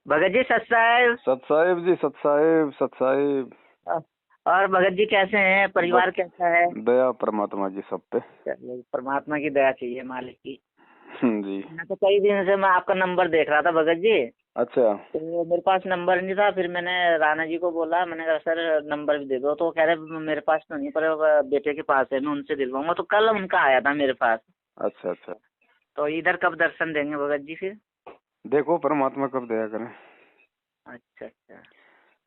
भगत जी सत साहब। सत साहिब जी, सत साहिब, सत साहिब। और भगत जी कैसे हैं, बस परिवार कैसा है? दया परमात्मा जी सब पे। चलिए, परमात्मा की दया चाहिए, मालिक की। जी। मैं तो कई दिन से मैं आपका नंबर देख रहा था भगत जी। अच्छा। तो मेरे पास नंबर नहीं था, फिर मैंने राणा जी को बोला, मैंने कहा सर नंबर भी दे दो, तो वो कह रहे मेरे पास तो नहीं, पर बेटे के पास है, मैं उनसे दिलवाऊंगा। तो कल उनका आया था मेरे पास। अच्छा अच्छा। तो इधर कब दर्शन देंगे भगत जी फिर? देखो परमात्मा कब दया करे। अच्छा अच्छा।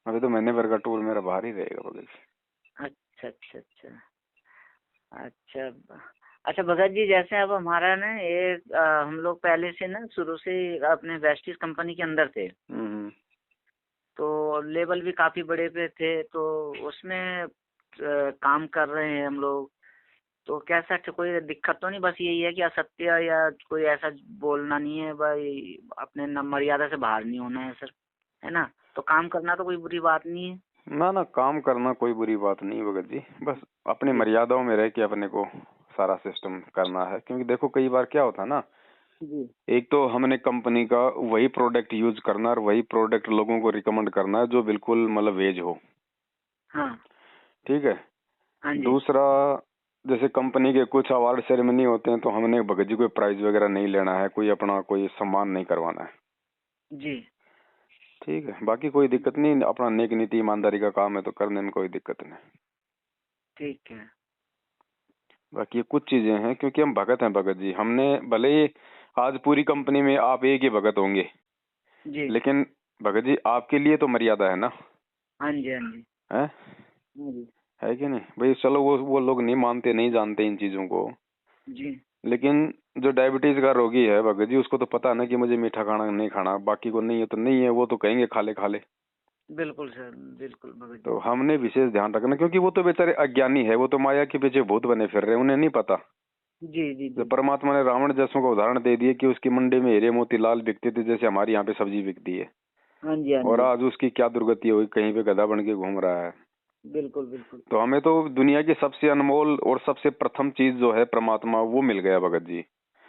अभी तो महीने भर का टूर मेरा बाहर ही रहेगा बगल से। अच्छा अच्छा अच्छा। अच्छा अच्छा भगत जी, जैसे अब हमारा ना ये हम लोग पहले से ना शुरू से अपने वेस्टिज कंपनी के अंदर थे। तो लेवल भी काफी बड़े पे थे, तो उसमें काम कर रहे हैं हम लोग। तो कैसा कोई दिक्कत तो नहीं, बस यही है कि असत्य या कोई ऐसा बोलना नहीं है भाई, अपने मर्यादा से बाहर नहीं होना है सर, है ना? तो काम करना तो कोई बुरी बात नहीं है। ना ना, काम करना कोई बुरी बात नहीं भगत जी। बस अपनी जी मर्यादाओं में रह के अपने को सारा सिस्टम करना है, क्योंकि देखो कई बार क्या होता है ना, जी। एक तो हमने कंपनी का वही प्रोडक्ट यूज करना और वही प्रोडक्ट लोगों को रिकमेंड करना है जो बिल्कुल मतलब वेज हो। हाँ ठीक है। हाँ जी। दूसरा, जैसे कंपनी के कुछ अवार्ड सेरेमनी होते हैं तो हमने भगत जी कोई प्राइज वगैरह नहीं लेना है, कोई अपना कोई सम्मान नहीं करवाना है। जी ठीक है, बाकी कोई दिक्कत नहीं, अपना नेक नीति ईमानदारी का काम है तो करने में कोई दिक्कत नहीं। ठीक है। बाकी ये कुछ चीजें हैं, क्योंकि हम भगत हैं भगत जी। हमने भले ही आज पूरी कंपनी में आप एक ही भगत होंगे, जी। लेकिन भगत जी आपके लिए तो मर्यादा है ना। हाँ जी हाँ जी। है हाँ जी। है कि नहीं भाई? चलो वो लोग नहीं मानते, नहीं जानते इन चीजों को, जी लेकिन जो डायबिटीज का रोगी है भगत जी, उसको तो पता है ना कि मुझे मीठा खाना नहीं खाना, बाकी को नहीं है तो नहीं है, वो तो कहेंगे खा ले खा ले। बिल्कुल सर, बिल्कुल भगत जी। तो हमने विशेष ध्यान रखना, क्योंकि वो तो बेचारे अज्ञानी है, वो तो माया के पीछे भूत बने फिर रहे हैं, उन्हें नहीं पता। जी जी जब जी। परमात्मा ने रावण जैसों का उदाहरण दे दिया कि उसकी मंडी में हीरे मोती लाल बिकते थे, जैसे हमारी यहाँ पे सब्जी बिकती है, हाँ जी हाँ और जी। आज उसकी क्या दुर्गति हुई, कहीं पे गधा बन के घूम रहा है। बिल्कुल बिल्कुल। तो हमें तो दुनिया की सबसे अनमोल और सबसे प्रथम चीज जो है परमात्मा, वो मिल गया भगत जी।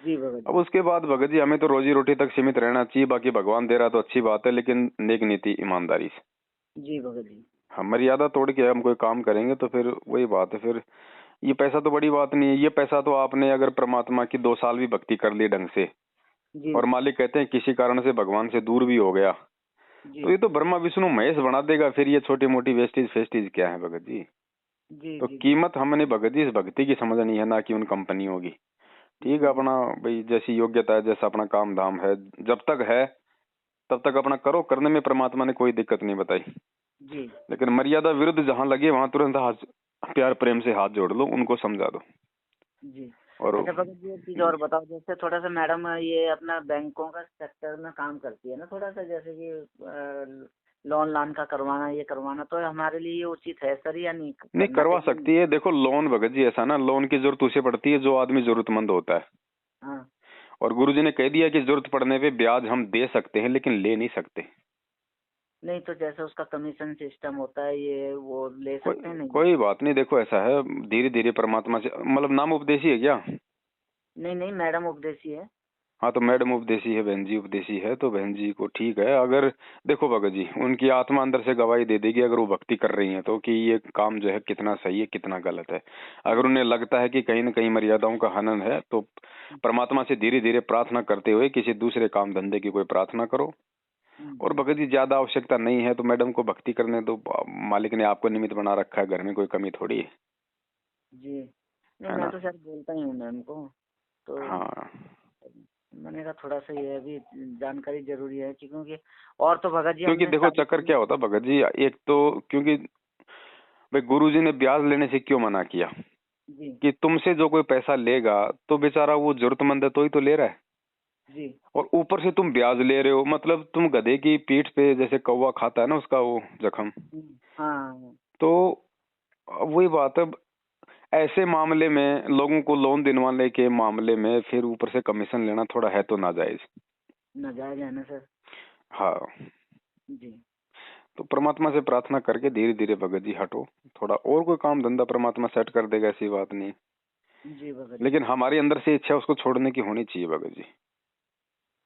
जी भगत अब जी। उसके बाद भगत जी हमें तो रोजी रोटी तक सीमित रहना चाहिए, बाकी भगवान दे रहा तो अच्छी बात है, लेकिन नेक नीति ईमानदारी से। जी भगत जी। हम मर्यादा तोड़ के हम कोई काम करेंगे तो फिर वही बात है। फिर ये पैसा तो बड़ी बात नहीं है, ये पैसा तो आपने अगर परमात्मा की 2 साल भी भक्ति कर ली ढंग से, जी और मालिक कहते हैं किसी कारण से भगवान से दूर भी हो गया, जी तो ये तो ब्रह्मा विष्णु महेश बना देगा। फिर ये छोटी मोटी वेस्टेज फेस्टेज क्या है भगत जी? जी तो जी। जी कीमत हमने भगत जी इस भक्ति की समझनी है, ना कि उन कंपनियों की। ठीक जी है, जी। अपना भाई जैसी योग्यता है, जैसा अपना काम धाम है, जब तक है तब तक अपना करो, करने में परमात्मा ने कोई दिक्कत नहीं बताई। जी लेकिन मर्यादा विरुद्ध जहां लगे वहां तुरंत हाथ, प्यार प्रेम से हाथ जोड़ लो, उनको समझा दो। जी। और अच्छा भगत जी, एक चीज जी। और बताओ, जैसे थोड़ा सा मैडम ये अपना बैंकों का सेक्टर में काम करती है ना, थोड़ा सा जैसे कि लोन लान का करवाना, ये करवाना, तो हमारे लिए ये उचित है सर या नहीं, नहीं, करना करवा चाहिए? सकती है। देखो लोन भगत जी ऐसा ना, लोन की जरूरत उसे पड़ती है जो आदमी जरूरतमंद होता है। हाँ। और गुरुजी ने कह दिया कि जरूरत पड़ने पे ब्याज हम दे सकते हैं, लेकिन ले नहीं सकते। नहीं तो जैसे उसका कमीशन सिस्टम होता है, ये वो ले कोई सकते हैं नहीं? कोई बात नहीं, देखो ऐसा है, धीरे धीरे परमात्मा से, मतलब नाम उपदेशी है क्या? नहीं नहीं, मैडम उपदेशी है। हाँ तो मैडम उपदेशी है, बहन जी उपदेशी है, तो बहन जी को ठीक है। अगर देखो भगत जी, उनकी आत्मा अंदर से गवाही दे देगी अगर वो भक्ति कर रही हैं तो, कि ये काम जो है कितना सही है कितना गलत है। अगर उन्हें लगता है कि कहीं न कहीं मर्यादाओं का हनन है, तो परमात्मा से धीरे धीरे प्रार्थना करते हुए किसी दूसरे काम धंधे की कोई प्रार्थना करो। और हम्म। भगत जी ज्यादा आवश्यकता नहीं है तो मैडम को भक्ति करने दो, मालिक ने आपको निमित्त बना रखा है, घर में कोई कमी थोड़ी है। जी। नहीं, है मैं ना? तो सर बोलता ही हूँ मैम को। तो हाँ, मैंने कहा थोड़ा सा ये भी जानकारी जरूरी है क्योंकि और तो भगत जी क्योंकि हमने देखो सारी चक्कर क्या चीजें। होता भगत जी, एक तो क्योंकि भाई गुरुजी ने ब्याज लेने से क्यों मना किया? जी कि तुमसे जो कोई पैसा लेगा तो बेचारा वो जरूरतमंद है तो ही तो ले रहा है, जी। और ऊपर से तुम ब्याज ले रहे हो, मतलब तुम गधे की पीठ पे जैसे कौवा खाता है ना उसका वो जख्म। हाँ। तो वही बात है, ऐसे मामले में लोगों को लोन दिलवाने के मामले में फिर ऊपर से कमीशन लेना थोड़ा है तो नाजायज। नाजायज है ना सर? हाँ, जी तो परमात्मा से प्रार्थना करके धीरे धीरे भगत जी हटो, थोड़ा और कोई काम धंधा परमात्मा सेट कर देगा, ऐसी बात नहीं। जी भगत जी। लेकिन हमारे अंदर से इच्छा उसको छोड़ने की होनी चाहिए भगत जी।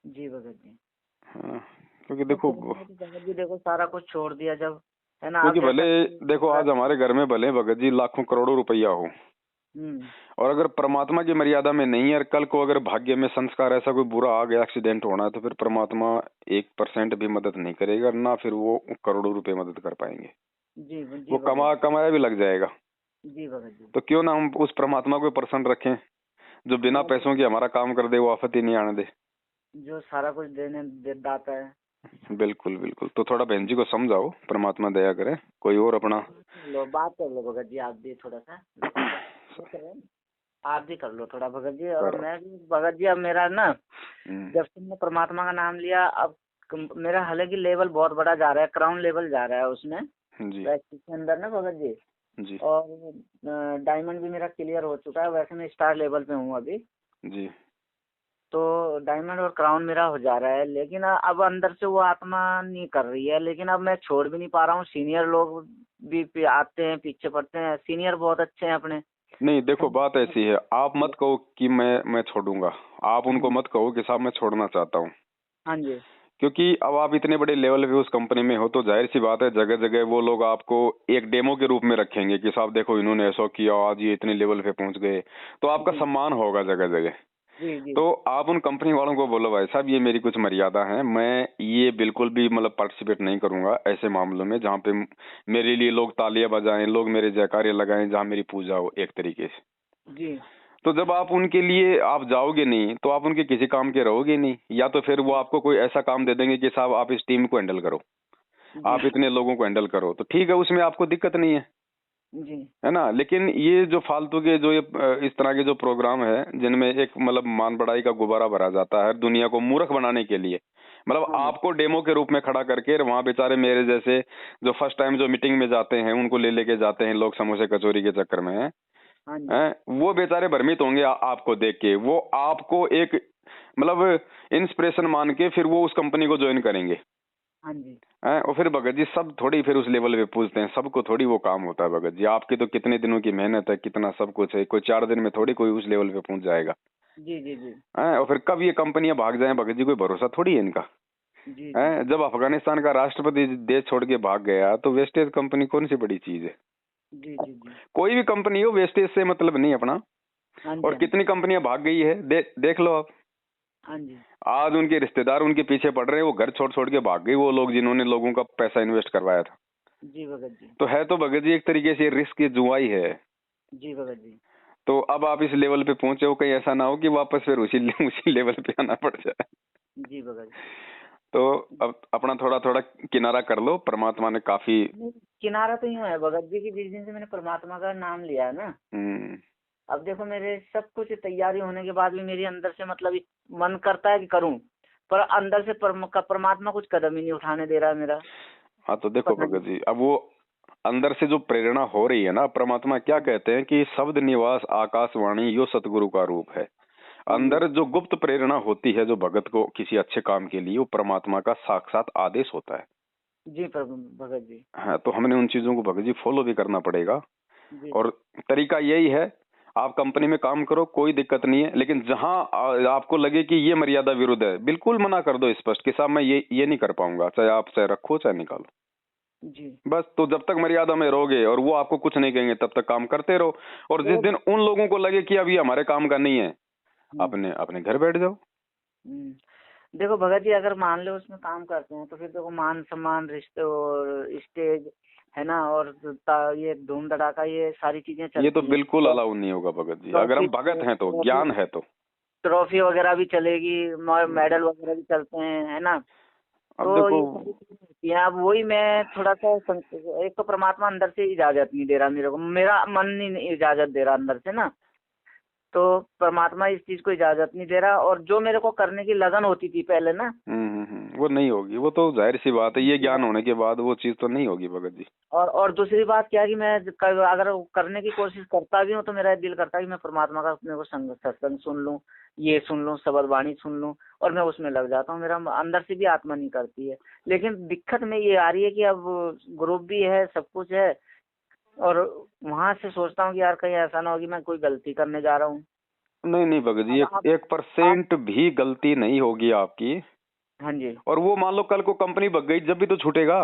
जी भगत जी। हाँ, क्योंकि तो देखो, फिर मैंने तो भगत जी देखो सारा कुछ छोड़ दिया जब, है ना। क्योंकि अब भले जैसा देखो आज हमारे घर में भले भगत जी लाखों करोड़ों रुपया हो, हम्म और अगर परमात्मा की मर्यादा में नहीं है, और कल को अगर भाग्य में संस्कार ऐसा कोई बुरा आ गया, एक्सीडेंट होना है, तो फिर परमात्मा 1% भी मदद नहीं करेगा, ना फिर वो करोड़ों रुपए मदद कर पाएंगे। जी वो जी भगत कमाया भी लग जाएगा। जी भगत जी। तो क्यों ना हम उस परमात्मा को प्रसन्न रखें जो बिना मैं पैसों के हमारा काम कर दे, वो आफत ही नहीं आने दे। जो सारा कुछ दाता है। बिल्कुल बिल्कुल। तो थोड़ा बहन जी को समझाओ, परमात्मा दया करे। कोई और अपना लो बात कर लो भगत जी, आप भी थोड़ा सा वो करें, आप भी कर लो थोड़ा भगत जी, और करो। मैं भी भगत जी। अब मेरा ना हम्म, जब से मैंने परमात्मा का नाम लिया, अब मेरा हालांकि लेवल बहुत बड़ा जा रहा है, क्राउन लेवल जा रहा है उसमें जी प्रैक्टिस के अंदर ना भगत जी। जी और डायमंड भी मेरा क्लियर हो चुका है, वैसे मैं स्टार लेवल पे हूँ अभी। जी। तो डायमंड और क्राउन मेरा हो जा रहा है, लेकिन अब अंदर से वो आत्मा नहीं कर रही है। लेकिन अब मैं छोड़ भी नहीं पा रहा हूँ। सीनियर लोग भी आते हैं, पीछे पड़ते हैं, सीनियर बहुत अच्छे हैं अपने। नहीं देखो, बात ऐसी है, आप मत कहो कि मैं छोड़ूंगा। आप उनको हम्म, मत कहो कि साहब मैं छोड़ना चाहता हूँ, हाँ जी। क्योंकि अब आप इतने बड़े लेवल पे उस कंपनी में हो, तो जाहिर सी बात है जगह जगह वो लोग आपको एक डेमो के रूप में रखेंगे कि साहब देखो इन्होंने ऐसा किया, आज ये इतने लेवल पे पहुंच गए, तो आपका जी सम्मान होगा जगह जगह। जी जी तो आप उन कंपनी वालों को बोलो भाई साहब ये मेरी कुछ मर्यादा है, मैं ये बिल्कुल भी मतलब पार्टिसिपेट नहीं करूंगा ऐसे मामलों में जहाँ पे मेरे लिए लोग तालियां बजाएं, लोग मेरे जयकारे लगाएं, जहाँ मेरी पूजा हो एक तरीके से। जी तो जब आप उनके लिए आप जाओगे नहीं, तो आप उनके किसी काम के रहोगे नहीं, या तो फिर वो आपको कोई ऐसा काम दे देंगे कि साहब आप इस टीम को हैंडल करो, जी आप इतने लोगों को हैंडल करो, तो ठीक है, उसमें आपको दिक्कत नहीं है, जी है ना। लेकिन ये जो फालतू के जो ये इस तरह के जो प्रोग्राम है जिनमें एक मतलब मान बढ़ाई का गुब्बारा भरा जाता है दुनिया को मूर्ख बनाने के लिए, मतलब हाँ जी आपको डेमो के रूप में खड़ा करके, वहां बेचारे मेरे जैसे जो फर्स्ट टाइम जो मीटिंग में जाते हैं उनको ले लेके जाते हैं लोग समोसे कचौरी के चक्कर में, हाँ जी हैं, वो बेचारे भ्रमित होंगे आपको देख के, वो आपको एक मतलब इंस्पिरेशन मान के फिर वो उस कंपनी को ज्वाइन करेंगे, हाँ जी हैं। और फिर भगत जी सब थोड़ी फिर उस लेवल पे पूछते हैं, सबको थोड़ी वो काम होता है भगत जी, आपकी तो कितने दिनों की मेहनत है, कितना सब कुछ है, कोई 4 दिन में थोड़ी कोई उस लेवल पे पहुंच जाएगा, जी जी जी हैं। और फिर कब ये कंपनियां भाग जाएं भगत जी, कोई भरोसा थोड़ी है इनका, जी जी हैं। जब अफगानिस्तान का राष्ट्रपति देश छोड़ के भाग गया, तो वेस्टेज कंपनी कौन सी बड़ी चीज है। जी जी जी। कोई भी कंपनी हो, वेस्टेज से मतलब नहीं अपना। हाँ जी और हाँ जी कितनी कंपनियां भाग गई है, देख लो आप। हाँ जी आज उनके रिश्तेदार उनके पीछे पड़ रहे हैं, वो घर छोड़ छोड़ के भाग गए वो लोग जिन्होंने लोगों का पैसा इन्वेस्ट करवाया था। जी भगत जी। तो है तो भगत जी एक तरीके से रिस्क की जुआ ही है। जी भगत जी। तो अब आप इस लेवल पे पहुंचे हो, कहीं ऐसा ना हो कि वापस फिर उसी लेवल पे आना पड़ जाए। जी भगत तो अब अपना थोड़ा थोड़ा किनारा कर लो, परमात्मा ने काफी। जी। किनारा तो यूं है भगत जी की, जिस दिन से मैंने परमात्मा का नाम लिया है ना, हम्म, अब देखो मेरे सब कुछ तैयारी होने के बाद भी मेरे अंदर से मतलब मन करता है कि करूं, पर अंदर से परमात्मा कुछ कदम ही नहीं उठाने दे रहा है मेरा। हाँ तो देखो पता भगत नहीं। जी, अब वो अंदर से जो प्रेरणा हो रही है ना, परमात्मा क्या कहते हैं कि शब्द निवास आकाशवाणी यो सतगुरु का रूप है। हाँ जी अंदर जो गुप्त प्रेरणा होती है जो भगत को किसी अच्छे काम के लिए, वो परमात्मा का साक्षात आदेश होता है। जी भगत जी। हाँ, तो हमने उन चीजों को भगत जी फॉलो भी करना पड़ेगा। जी और तरीका यही है, आप कंपनी में काम करो कोई दिक्कत नहीं है, लेकिन जहां आपको लगे कि ये मर्यादा विरुद्ध है, बिल्कुल मना कर दो स्पष्ट कि साहब मैं ये नहीं कर पाऊंगा, चाहे आप चाहे रखो चाहे निकालो। जी। बस, तो जब तक मर्यादा में रहोगे और वो आपको कुछ नहीं कहेंगे तब तक काम करते रहो। और जिस और दिन उन लोगों को लगे कि अब ये हमारे काम का नहीं है, हम्म, अपने अपने घर बैठ जाओ। हम्म। देखो भगत जी, अगर मान लो उसमें काम करते हैं तो फिर देखो मान सम्मान, रिश्ते और स्टेज, है ना, और ये धूम धड़ाका, ये सारी चीजें ये तो चलती हैं। बिल्कुल तो अलाउ नहीं होगा भगत जी, अगर ट्रॉफी हम भगत हैं तो, ट्रॉफी ज्ञान है तो। ट्रॉफी वगैरह भी चलेगी, हम्म, मेडल वगैरह भी चलते हैं, है ना। अब तो देखो, ये सारी चीजें होती हैं। अब वही मैं थोड़ा सा एक तो परमात्मा अंदर से इजाजत नहीं दे रहा मेरे को, मेरा मन नहीं इजाजत दे रहा अंदर से ना। तो परमात्मा इस चीज को इजाजत नहीं दे रहा, और जो मेरे को करने की लगन होती थी पहले ना, वो नहीं होगी, वो तो जाहिर सी बात है, ये ज्ञान होने के बाद वो चीज तो नहीं होगी भगत जी। और दूसरी बात क्या है कि मैं अगर करने की कोशिश करता भी हूँ तो मेरा दिल करता है कि मैं परमात्मा का अपने को सत्संग सुन लूँ, ये सुन लूँ, शब्द वाणी सुन लूँ, और मैं उसमें लग जाता हूँ। मेरा अंदर से भी आत्मा नहीं करती है। लेकिन दिक्कत में ये आ रही है कि अब ग्रुप भी है, सब कुछ है, और वहां से सोचता हूँ कि यार कहीं ऐसा ना हो कि मैं कोई गलती करने जा रहा हूँ। नहीं नहीं भगत जी, अब एक आप एक आप परसेंट भी गलती नहीं होगी आपकी। हाँ जी। और वो मान लो कल को कंपनी भग गई, जब भी तो छूटेगा।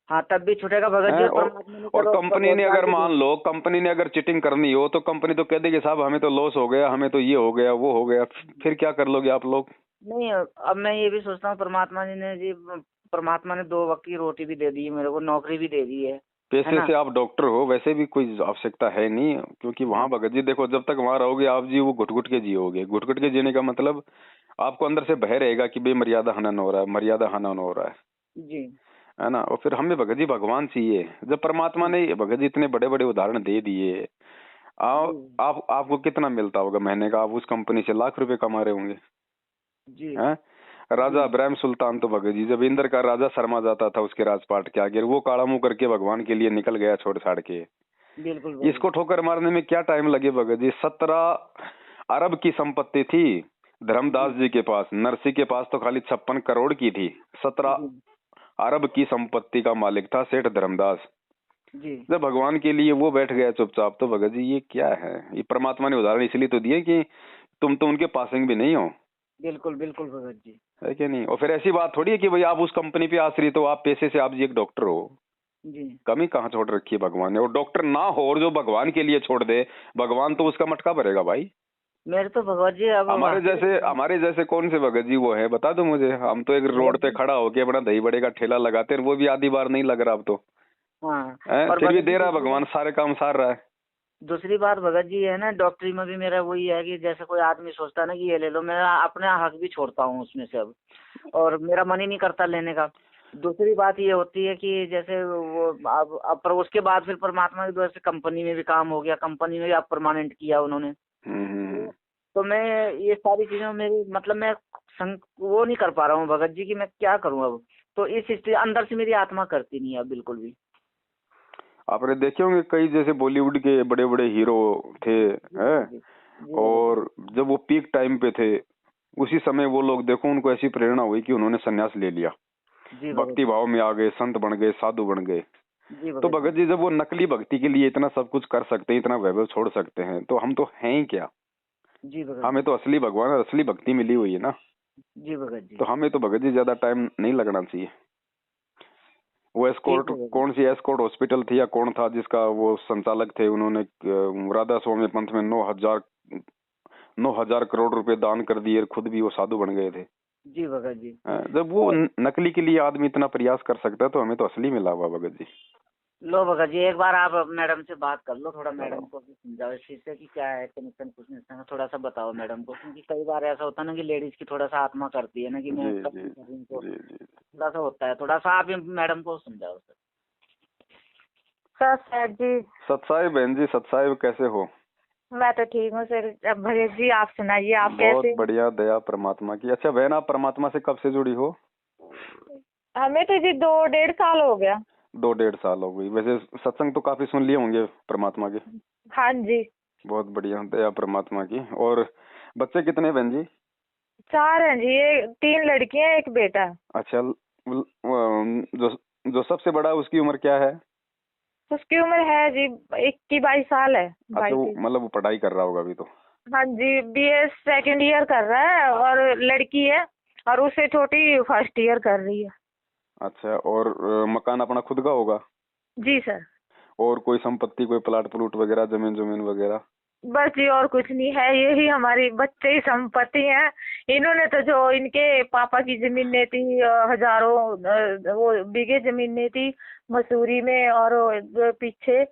हाँ, तब भी छूटेगा भगत जी। हैं? और परमात्मा ने और करो कंपनी ने रोजगार अगर भी मान दिया। लो कंपनी ने अगर चीटिंग करनी हो तो कंपनी तो कह देगी साहब हमें तो लॉस हो गया, हमें तो ये हो गया वो हो गया, फिर क्या कर लोगे आप लोग? नहीं, अब मैं ये भी सोचता हूँ परमात्मा जी ने जी, परमात्मा ने 2 वक्त की रोटी भी दे दी है मेरे को, नौकरी भी दे दी है पैसे ना। से आप डॉक्टर हो, वैसे भी कोई आवश्यकता है नहीं, क्योंकि वहां हाँ भगत जी देखो जब तक वहां रहोगे आप जी वो घुट घुट के जियोगे। घुट घुट के जीने का मतलब आपको अंदर से भय रहेगा कि बेमर्यादा हनन हो रहा है, मर्यादा हनन हो रहा जी। है ना। और फिर हमें भगत जी भगवान चाहिए। जब परमात्मा ने भगत जी इतने बड़े बड़े उदाहरण दे दिए, जी। आप आपको कितना मिलता होगा महीने का? आप उस कंपनी से लाख रुपए कमा रहे होंगे। जी। हैं? राजा जी। इब्राहिम सुल्तान तो भगत जी जब इंद्र का राजा शर्मा जाता था उसके राजपाट के आगे, वो काला मुंह करके भगवान के लिए निकल गया छोड़ छाड़ के। बिल्कुल भगत इसको ठोकर मारने में क्या टाइम लगे भगत जी? 17 अरब की संपत्ति थी धर्मदास जी। जी के पास, नरसिंह के पास तो खाली 56 करोड़ की थी। 17 जी। अरब की संपत्ति का मालिक था सेठ धर्मदास। जी। जब भगवान के लिए वो बैठ गया चुपचाप, तो भगत जी ये क्या है? ये परमात्मा ने उदाहरण इसलिए तो दिए कि तुम तो उनके पासिंग भी नहीं हो, बिल्कुल बिल्कुल भगत जी। है कि नहीं? और फिर ऐसी बात थोड़ी है कि भाई आप उस कंपनी पे आश्रित हो, आप पैसे से आप जी एक डॉक्टर हो। जी। कमी कहाँ छोड़ रखी है भगवान ने? और डॉक्टर ना हो और जो भगवान के लिए छोड़ दे, भगवान तो उसका मटका भरेगा भाई। मेरे तो भगवत जी अब हमारे जैसे कौन से भगत जी वो है बता दो मुझे। हम तो एक रोड भगत पे जी। खड़ा होके अपना दही बड़े का ठेला लगाते हैं, वो भी आधी बार नहीं लग रहा अब तो। हाँ। और फिर भी भगत जी दे रहा है दूसरी भगवान, बात, सारे काम सार रहा है। दूसरी बात भगत जी है ना, डॉक्टरी में भी मेरा वही है कि जैसे कोई आदमी सोचता है ना कि ये ले लो, मैं अपना हक भी छोड़ता हूँ उसमें से अब, और मेरा मन ही नहीं करता लेने का। दूसरी बात ये होती है कि जैसे वो अब पर उसके बाद फिर परमात्मा की वजह से कंपनी में भी काम हो गया, कंपनी में भी अब परमानेंट किया उन्होंने। हम्म। तो मैं ये सारी चीजें मेरी मतलब मैं वो नहीं कर पा रहा हूँ भगत जी की मैं क्या करूँ अब। तो इस स्थिति अंदर से मेरी आत्मा करती नहीं है अब बिल्कुल भी। आपने देखे होंगे कई जैसे बॉलीवुड के बड़े बड़े हीरो थे, जी हैं? भगत जी। जी भगत जी। और जब वो पीक टाइम पे थे, उसी समय वो लोग देखो उनको ऐसी प्रेरणा हुई कि उन्होंने संन्यास ले लिया, जी भगत भक्ति जी। भाव में आ गए, संत बन गए, साधु बन गए। जी तो भगत जी। भगत जी जब वो नकली भक्ति के लिए इतना सब कुछ कर सकते हैं, इतना वैभव छोड़ सकते हैं, तो हम तो हैं ही क्या? जी भगत हमें जी। तो असली भगवान और असली भक्ति मिली हुई है ना। जी भगत जी। तो हमें तो भगत जी ज्यादा टाइम नहीं लगना चाहिए। वो ठीक एस्कॉर्ट, भगत जी। कौन सी एस्कॉर्ट हॉस्पिटल थी या कौन था जिसका वो संचालक थे, उन्होंने राधा स्वामी पंथ में 9,000 करोड़ रुपए दान कर दिए, खुद भी वो साधु बन गए थे। जी भगत जी। जब वो नकली के लिए आदमी इतना प्रयास कर सकता है, तो हमें तो असली मिला हुआ भगत जी। लो भगत जी, एक बार आप मैडम से बात कर लो, थोड़ा मैडम को भी समझाओ इस चीज से कि क्या है कनेक्शन कुछ नहीं, थोड़ा सा बताओ मैडम को, क्योंकि कई बार ऐसा होता है ना कि लेडीज की थोड़ा सा आत्मा करती है ना कि जी मैं कर जी नहीं कर रही हूँ, तो जी जी। थोड़ा सा होता है, थोड़ा सा आप मैडम को समझाओ सर। सर सर जी। सत्साई बहन जी, सत्साई कैसे हो? मैं तो ठीक हूँ सर। अब भैया जी आप सुनाइए, आप बहुत कैसे? बढ़िया, दया परमात्मा की। अच्छा बहन, आप परमात्मा से कब से जुड़ी हो? हमें तो जी 2-1.5 साल हो गया। 2-1.5 साल हो गई। वैसे सत्संग तो काफी सुन लिए होंगे परमात्मा के। हाँ जी। बहुत बढ़िया, दया परमात्मा की। और बच्चे कितने बहन जी? 4 हैं जी, 3 लड़कियां 1 बेटा। अच्छा, जो जो सबसे बड़ा है उसकी उम्र क्या है? उसकी उम्र है जी 21-22 साल है। अच्छा, वो 22। मतलब वो पढ़ाई कर रहा होगा अभी तो। हाँ जी, BA सेकंड ईयर कर रहा है, और लड़की है, और उससे छोटी फर्स्ट ईयर कर रही है। अच्छा, और मकान अपना खुद का होगा? जी सर। और कोई संपत्ति, कोई प्लाट प्लूट वगैरह, जमीन जमीन वगैरह? बस जी और कुछ नहीं है, यही हमारी बच्चे की संपत्ति है। इन्होंने तो जो इनके पापा की जमीनें थी, हजारों वो बीघे जमीनें थी मसूरी में, और पीछे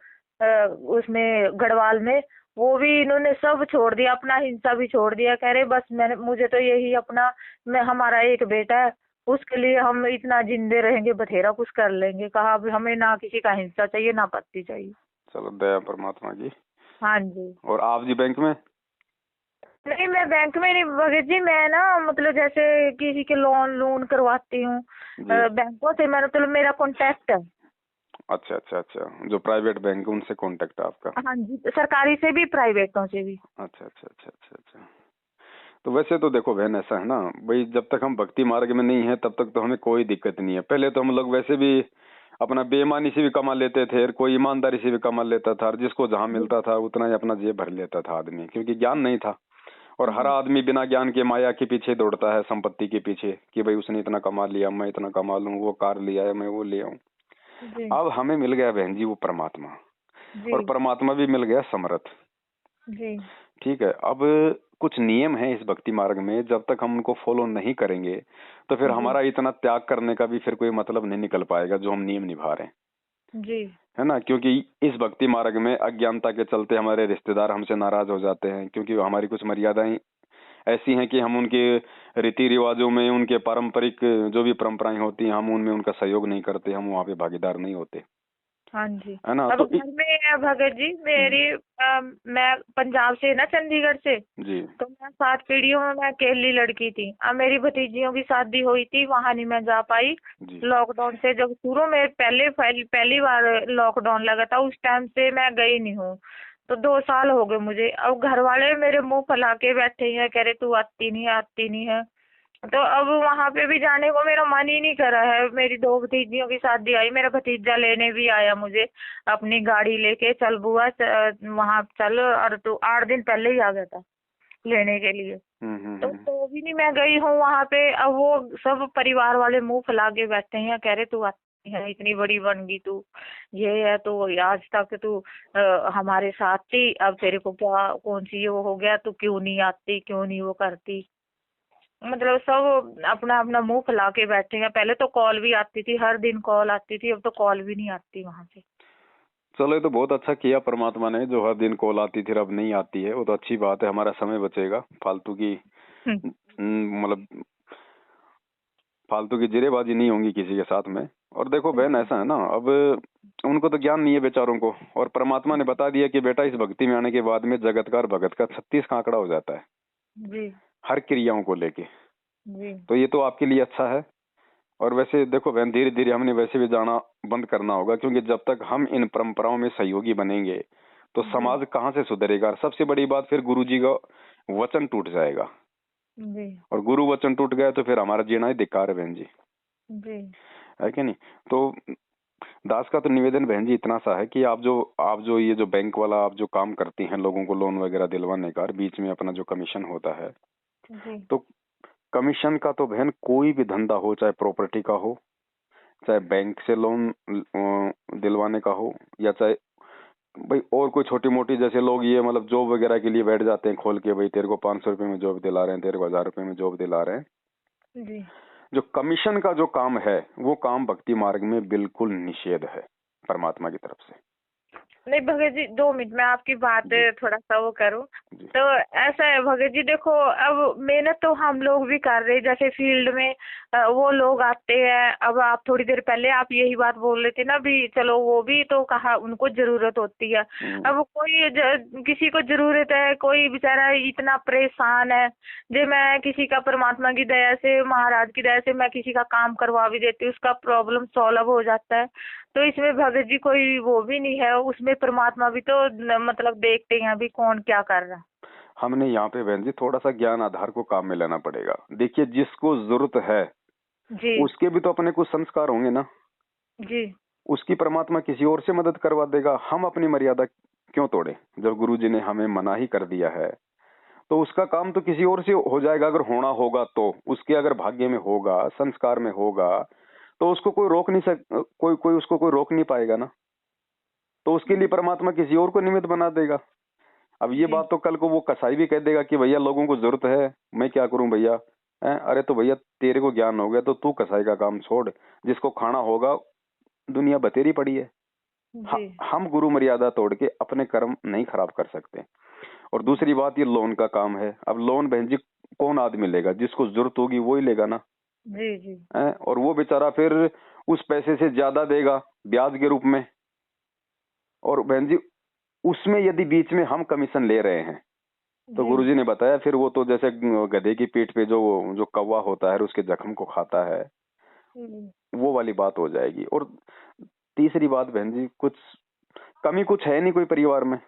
उसमें गढ़वाल में, वो भी इन्होंने सब छोड़ दिया, अपना हिस्सा भी छोड़ दिया। कह रहे बस मैंने मुझे तो यही अपना, मैं हमारा एक बेटा है, उसके लिए हम इतना जिंदे रहेंगे, बथेरा कुछ कर लेंगे। कहा अब हमें ना किसी का हिस्सा चाहिए ना पत्ती चाहिए। चलो, दया परमात्मा की। हाँ जी। और आप जी बैंक में? नहीं, मैं बैंक में नहीं भगत जी, मैं ना मतलब जैसे किसी के लोन करवाती हूँ जी। बैंकों से, मैं मतलब मेरा कॉन्टेक्ट है। अच्छा अच्छा अच्छा, जो प्राइवेट बैंक है उनसे कांटेक्ट है आपका? हाँ जी, सरकारी से भी प्राइवेटों से भी। अच्छा अच्छा अच्छा अच्छा अच्छा। तो वैसे तो देखो बहन, ऐसा है ना भाई, जब तक हम भक्ति मार्ग में नहीं है तब तक तो हमें कोई दिक्कत नहीं है। पहले तो हम लोग वैसे भी अपना बेईमानी से भी कमा लेते थे, और कोई ईमानदारी से भी कमा लेता था, और जिसको जहाँ मिलता था उतना ही अपना जेब भर लेता था आदमी, क्योंकि ज्ञान नहीं था। और हर आदमी बिना ज्ञान के माया के पीछे दौड़ता है, संपत्ति के पीछे, कि भाई उसने इतना कमा लिया, मैं इतना कमा लूं, वो कार लिया है मैं वो ले आऊं। अब हमें मिल गया बहन जी वो परमात्मा, और परमात्मा भी मिल गया समर्थ जी। ठीक है। अब कुछ नियम है इस भक्ति मार्ग में, जब तक हम उनको फॉलो नहीं करेंगे तो फिर हमारा इतना त्याग करने का भी फिर कोई मतलब नहीं निकल पाएगा जो हम नियम निभा रहे हैं जी, है ना। क्योंकि इस भक्ति मार्ग में अज्ञानता के चलते हमारे रिश्तेदार हमसे नाराज हो जाते हैं, क्योंकि हमारी कुछ मर्यादाएं ऐसी हैं कि हम उनके रीति रिवाजों में, उनके पारंपरिक जो भी परंपराएं होती हैं, हम उनमें उनका सहयोग नहीं करते, हम वहाँ पे भागीदार नहीं होते। हाँ जी, है ना। अब तो घर में भगत जी मेरी मैं पंजाब से ना, चंडीगढ़ से जी, तो मैं 7 पीढ़ियों में मैं अकेली लड़की थी। अब मेरी भतीजियों की शादी हुई थी, वहाँ नहीं मैं जा पाई लॉकडाउन से। जब शुरू में पहली बार लॉकडाउन लगा था, उस टाइम से मैं गई नहीं हूँ। तो 2 साल हो गए मुझे। अब घर वाले मेरे मुंह फैला के बैठे हैं, कह रहे तू आती नहीं है। तो अब वहाँ पे भी जाने को मेरा मन ही नहीं कर रहा है। मेरी 2 भतीजियों की शादी आई, मेरा भतीजा लेने भी आया मुझे अपनी गाड़ी लेके, चल बुआ वहाँ चल, और तो 8 दिन पहले ही आ गया था लेने के लिए। तो भी नहीं मैं गई हूँ वहाँ पे। अब वो सब परिवार वाले मुंह फैला के बैठे हैं, कह रहे तू आती है, इतनी बड़ी बन गई तू, ये है तो आज तक तू हमारे साथ थी, अब तेरे को क्या कौन सी वो हो गया, तू क्यों नहीं आती, क्यों नहीं वो करती। मतलब सब अपना अपना मुंह फैला के बैठे हैं। पहले तो कॉल भी आती थी, हर दिन कॉल आती थी, अब तो कॉल भी नहीं आती वहाँ से। चलो ये तो बहुत अच्छा किया परमात्मा ने, जो हर दिन कॉल आती थी अब नहीं आती है, वो तो अच्छी बात है, हमारा समय बचेगा, फालतू की मतलब फालतू की जिरेबाजी नहीं होंगी किसी के साथ में। और देखो बहन ऐसा है ना, अब उनको तो ज्ञान नहीं है बेचारों को, और परमात्मा ने बता दिया कि बेटा इस भक्ति में आने के बाद में जगत का और भगत का 36 का आंकड़ा हो जाता है जी, हर क्रियाओं को लेके जी। तो ये तो आपके लिए अच्छा है। और वैसे देखो बहन, धीरे धीरे हमने वैसे भी जाना बंद करना होगा, क्योंकि जब तक हम इन परंपराओं में सहयोगी बनेंगे तो समाज कहाँ से सुधरेगा। और सबसे बड़ी बात, फिर गुरुजी का वचन टूट जाएगा जी। और गुरु वचन टूट गया तो फिर हमारा जीना ही धिक्कार है बहन जी है कि नहीं। तो दास का तो निवेदन बहन जी इतना सा है कि आप जो ये जो बैंक वाला आप जो काम करती हैं, लोगों को लोन वगैरह दिलवाने का, बीच में अपना जो कमीशन होता है जी। तो कमीशन का तो बहन कोई भी धंधा हो, चाहे प्रॉपर्टी का हो, चाहे बैंक से लोन दिलवाने का हो, या चाहे भाई और कोई छोटी मोटी, जैसे लोग ये मतलब जॉब वगैरह के लिए बैठ जाते हैं खोल के, भाई तेरे को 500 रुपए में जॉब दिला रहे हैं, तेरे को 1000 रुपए में जॉब दिला रहे हैं जी। जो कमीशन का जो काम है, वो काम भक्ति मार्ग में बिल्कुल निषेध है परमात्मा की तरफ से। नहीं भगत जी, 2 मिनट में आपकी बात थोड़ा सा वो करूं। तो ऐसा है भगत जी, देखो अब मेहनत तो हम लोग भी कर रहे हैं, जैसे फील्ड में वो लोग आते हैं। अब आप थोड़ी देर पहले आप यही बात बोल रहे थे ना भी, चलो वो भी तो कहा उनको जरूरत होती है। अब कोई किसी को जरूरत है, कोई बेचारा इतना परेशान है जो मैं किसी का परमात्मा की दया से, महाराज की दया से मैं किसी का काम करवा भी देती हूँ, उसका प्रॉब्लम सॉल्व हो जाता है। तो इसमें भगत जी कोई वो भी नहीं है, उसमें परमात्मा भी तो मतलब देखते हैं अभी कौन क्या कर रहा है। हमने यहाँ पे बहन जी थोड़ा सा ज्ञान आधार को काम में लेना पड़ेगा। देखिए जिसको जरूरत है जी, उसके भी तो अपने कुछ संस्कार होंगे ना जी। उसकी परमात्मा किसी और से मदद करवा देगा। हम अपनी मर्यादा क्यों तोड़े? जब गुरु जी ने हमें मना ही कर दिया है तो उसका काम तो किसी और से हो जाएगा। अगर होना होगा तो उसके अगर भाग्य में होगा, संस्कार में होगा, तो उसको कोई रोक नहीं कोई उसको कोई रोक नहीं पाएगा ना। तो उसके लिए परमात्मा किसी और को निमित्त बना देगा। अब ये बात तो कल को वो कसाई भी कह देगा कि भैया लोगों को जरूरत है, मैं क्या करूं भैया। अरे तो भैया तेरे को ज्ञान हो गया तो तू कसाई का काम छोड़, जिसको खाना होगा दुनिया बतेरी पड़ी है। हम गुरु मर्यादा तोड़ के अपने कर्म नहीं खराब कर सकते। और दूसरी बात, ये लोन का काम है। अब लोन बहन जी कौन आदमी लेगा? जिसको जरूरत होगी वो ही लेगा ना जी जी। और वो बेचारा फिर उस पैसे से ज्यादा देगा ब्याज के रूप में। और बहन जी उसमें यदि बीच में हम कमीशन ले रहे हैं तो गुरुजी ने बताया फिर वो तो जैसे गधे की पीठ पे जो कौवा होता है उसके जख्म को खाता है, वो वाली बात हो जाएगी। और तीसरी बात बहन जी, कुछ कमी कुछ है नहीं कोई परिवार में।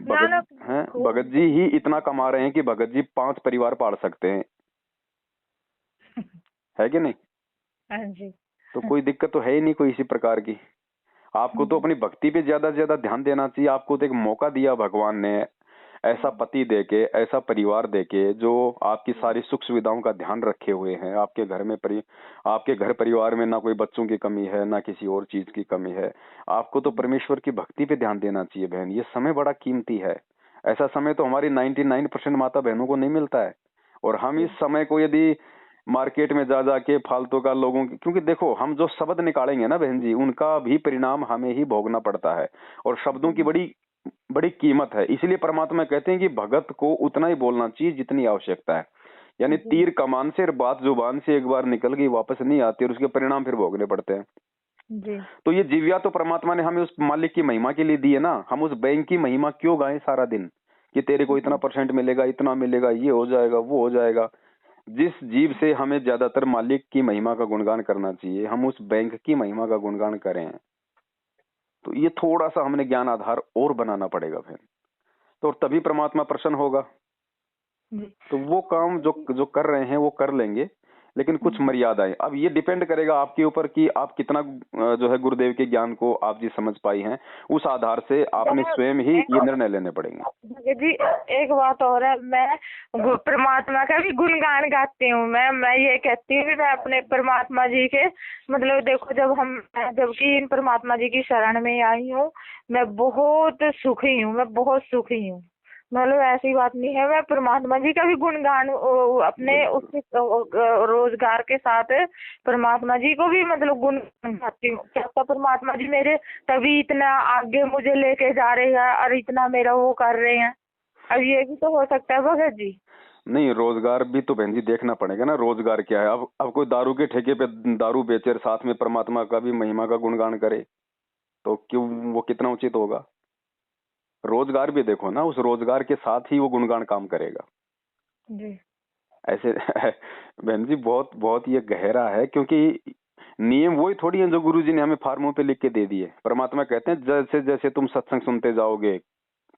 भगत जी ही इतना कमा रहे हैं कि भगत जी 5 परिवार पाल सकते हैं है कि नहीं? हाँ जी। तो कोई दिक्कत तो है ही नहीं कोई इसी प्रकार की। आपको तो अपनी भक्ति पे ज्यादा से ज्यादा ध्यान देना चाहिए। आपको तो एक मौका दिया भगवान ने, ऐसा पति देके, ऐसा परिवार देके जो आपकी सारी सुख सुविधाओं का ध्यान रखे हुए हैं, आपके घर में आपके घर परिवार में ना कोई बच्चों की कमी है, ना किसी और चीज की कमी है। आपको तो परमेश्वर की भक्ति पे ध्यान देना चाहिए बहन। ये समय बड़ा कीमती है। ऐसा समय तो हमारी 99% माता बहनों को नहीं मिलता है। और हम इस समय को यदि मार्केट में जा जाके फालतू का लोगों की, क्योंकि देखो हम जो शब्द निकालेंगे ना बहन जी, उनका भी परिणाम हमें ही भोगना पड़ता है। और शब्दों की बड़ी बड़ी कीमत है। इसलिए परमात्मा कहते हैं कि भगत को उतना ही बोलना चाहिए जितनी आवश्यकता है। यानी तीर कमान से और बात जुबान से एक बार निकल गई वापस नहीं आती, और उसके परिणाम फिर भोगने पड़ते हैं। जी। तो ये जीविया तो परमात्मा ने हमें उस मालिक की महिमा के लिए दी है ना। हम उस बैंक की महिमा क्यों गाएं सारा दिन कि तेरे को इतना % मिलेगा, इतना मिलेगा, ये हो जाएगा, वो हो जाएगा। जिस जीव से हमें ज्यादातर मालिक की महिमा का गुणगान करना चाहिए, हम उस बैंक की महिमा का गुणगान करें। तो ये थोड़ा सा हमने ज्ञान आधार और बनाना पड़ेगा फिर, तो तभी परमात्मा प्रसन्न होगा। तो वो काम जो कर रहे हैं वो कर लेंगे, लेकिन कुछ मर्यादाएं। अब ये डिपेंड करेगा आपके ऊपर कि आप कितना जो है गुरुदेव के ज्ञान को आप जी समझ पाई हैं। उस आधार से आपने स्वयं ही ये निर्णय लेने पड़ेंगे। जी एक बात और है, मैं परमात्मा का भी गुणगान गाती हूँ। मैं ये कहती हूँ कि मैं अपने परमात्मा जी के मतलब देखो, जबकि इन परमात्मा जी की शरण में आई हूँ, मैं बहुत सुखी हूँ, मैं बहुत सुखी हूँ। मतलब ऐसी बात नहीं है, मैं परमात्मा जी का भी गुणगान अपने उस रोजगार के साथ परमात्मा जी को भी मतलब गुणगान गाती हूँ। क्या परमात्मा जी मेरे तभी इतना आगे मुझे लेके जा रहे हैं और इतना मेरा वो कर रहे हैं। अब ये भी तो हो सकता है भगत जी। नहीं, रोजगार भी तो बहन जी देखना पड़ेगा ना। रोजगार क्या है? अब कोई दारू के ठेके पे दारू बेचे और साथ में परमात्मा का भी महिमा का गुणगान करे तो क्यों, वो कितना उचित होगा? रोजगार भी देखो ना, उस रोजगार के साथ ही वो गुणगान काम करेगा जी। ऐसे बहन जी बहुत बहुत ये गहरा है, क्योंकि नियम वही थोड़ी है जो गुरुजी ने हमें फार्मों पे लिख के दे दिए। परमात्मा कहते हैं जैसे जैसे तुम सत्संग सुनते जाओगे,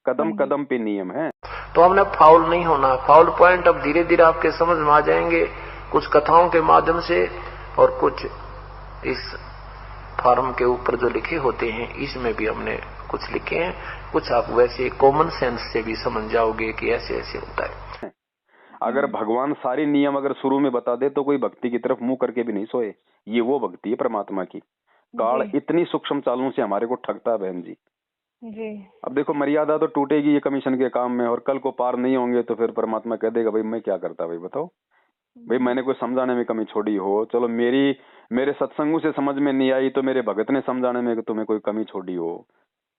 कदम कदम पे नियम है। तो हमने फाउल नहीं होना। फाउल पॉइंट अब धीरे धीरे आपके समझ में आ जाएंगे, कुछ कथाओं के माध्यम से और कुछ इस फार्म के ऊपर जो लिखे होते हैं इसमें भी हमने कुछ लिखे हैं। कुछ आप वैसे कॉमन सेंस से भी समझ जाओगे कि ऐसे ऐसे होता है। अगर भगवान सारे नियम अगर शुरू में बता दे तो कोई भक्ति की तरफ मुंह करके भी नहीं सोए। ये वो भक्ति है परमात्मा की। काल इतनी सूक्ष्म चालों से हमारे को ठगता है बहन जी। अब देखो मर्यादा तो टूटेगी ये कमीशन के काम में, और कल को पार नहीं होंगे तो फिर परमात्मा कह देगा भाई मैं क्या करता, भाई बताओ, भाई मैंने कोई समझाने में कमी छोड़ी हो, चलो मेरे सत्संगों से समझ में नहीं आई तो मेरे भगत ने समझाने में तुम्हें कोई कमी छोड़ी हो।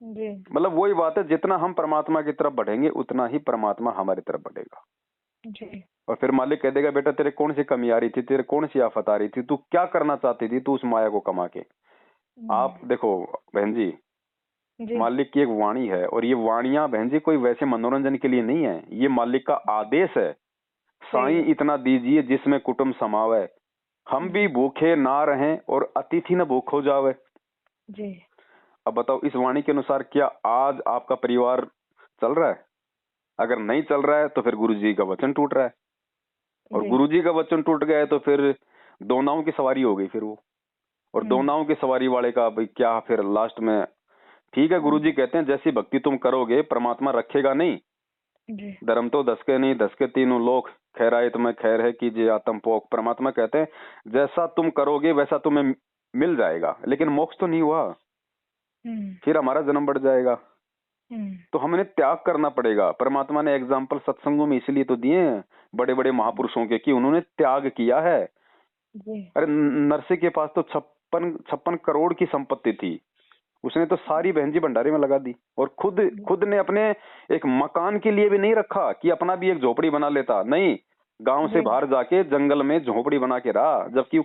मतलब वही बात है, जितना हम परमात्मा की तरफ बढ़ेंगे उतना ही परमात्मा हमारी तरफ बढ़ेगा। और फिर मालिक कह देगा बेटा तेरे कौन सी कमी आ रही थी, तेरे कौन सी आफत आ रही थी, तू क्या करना चाहती थी, तू उस माया को कमा के। आप देखो बहन जी, मालिक की एक वाणी है, और ये वाणियां बहन जी कोई वैसे मनोरंजन के लिए नहीं है, ये मालिक का आदेश है। साईं इतना दीजिए जिसमें कुटुंब समावे, हम भी भूखे ना रहें और अतिथि न भूख हो जावे। अब बताओ इस वाणी के अनुसार क्या आज आपका परिवार चल रहा है? अगर नहीं चल रहा है तो फिर गुरुजी का वचन टूट रहा है, और गुरुजी का वचन टूट गया है तो फिर दो नावों की सवारी हो गई फिर वो। और दो नावों की सवारी वाले का भाई क्या फिर लास्ट में, ठीक है गुरुजी कहते हैं जैसी भक्ति तुम करोगे परमात्मा रखेगा नहीं। धर्म तो 10 के नहीं 10 के तीनों लोक, खैराए तुम्हें खैर है कीजिए आत्म पोक। परमात्मा कहते हैं जैसा तुम करोगे वैसा तुम्हें मिल जाएगा, लेकिन मोक्ष तो नहीं हुआ, फिर हमारा जन्म बढ़ जाएगा। तो हमें त्याग करना पड़ेगा। परमात्मा ने एग्जाम्पल सत्संगों में इसलिए तो दिए हैं बड़े बड़े महापुरुषों के कि उन्होंने त्याग किया है। अरे नरसिंह के पास तो 56 करोड़ की संपत्ति थी, उसने तो सारी बहन जी भंडारे में लगा दी, और खुद ने अपने एक मकान के लिए भी नहीं रखा कि अपना भी एक झोपड़ी बना लेता, नहीं, गांव से बाहर जाके जंगल में झोपड़ी बना के रहा। जबकि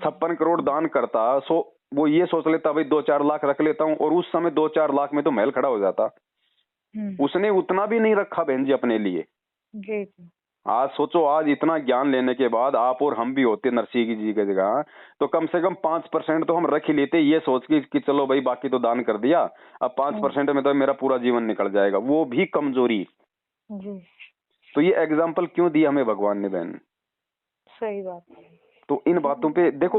56 करोड़ दान करता वो ये सोच लेता भाई 2-4 लाख रख लेता हूँ, और उस समय 2-4 लाख में तो महल खड़ा हो जाता। उसने उतना भी नहीं रखा बहन जी अपने लिए। आज सोचो, आज इतना ज्ञान लेने के बाद आप और हम भी होते नरसिंह जी की जगह तो कम से कम 5% तो हम रख ही लेते, ये सोच के कि चलो भाई बाकी तो दान कर दिया, अब 5% में तो मेरा पूरा जीवन निकल जाएगा, वो भी कमजोरी। तो ये एग्जाम्पल क्यों दिया हमें भगवान ने बहन? सही बात। तो इन बातों पे देखो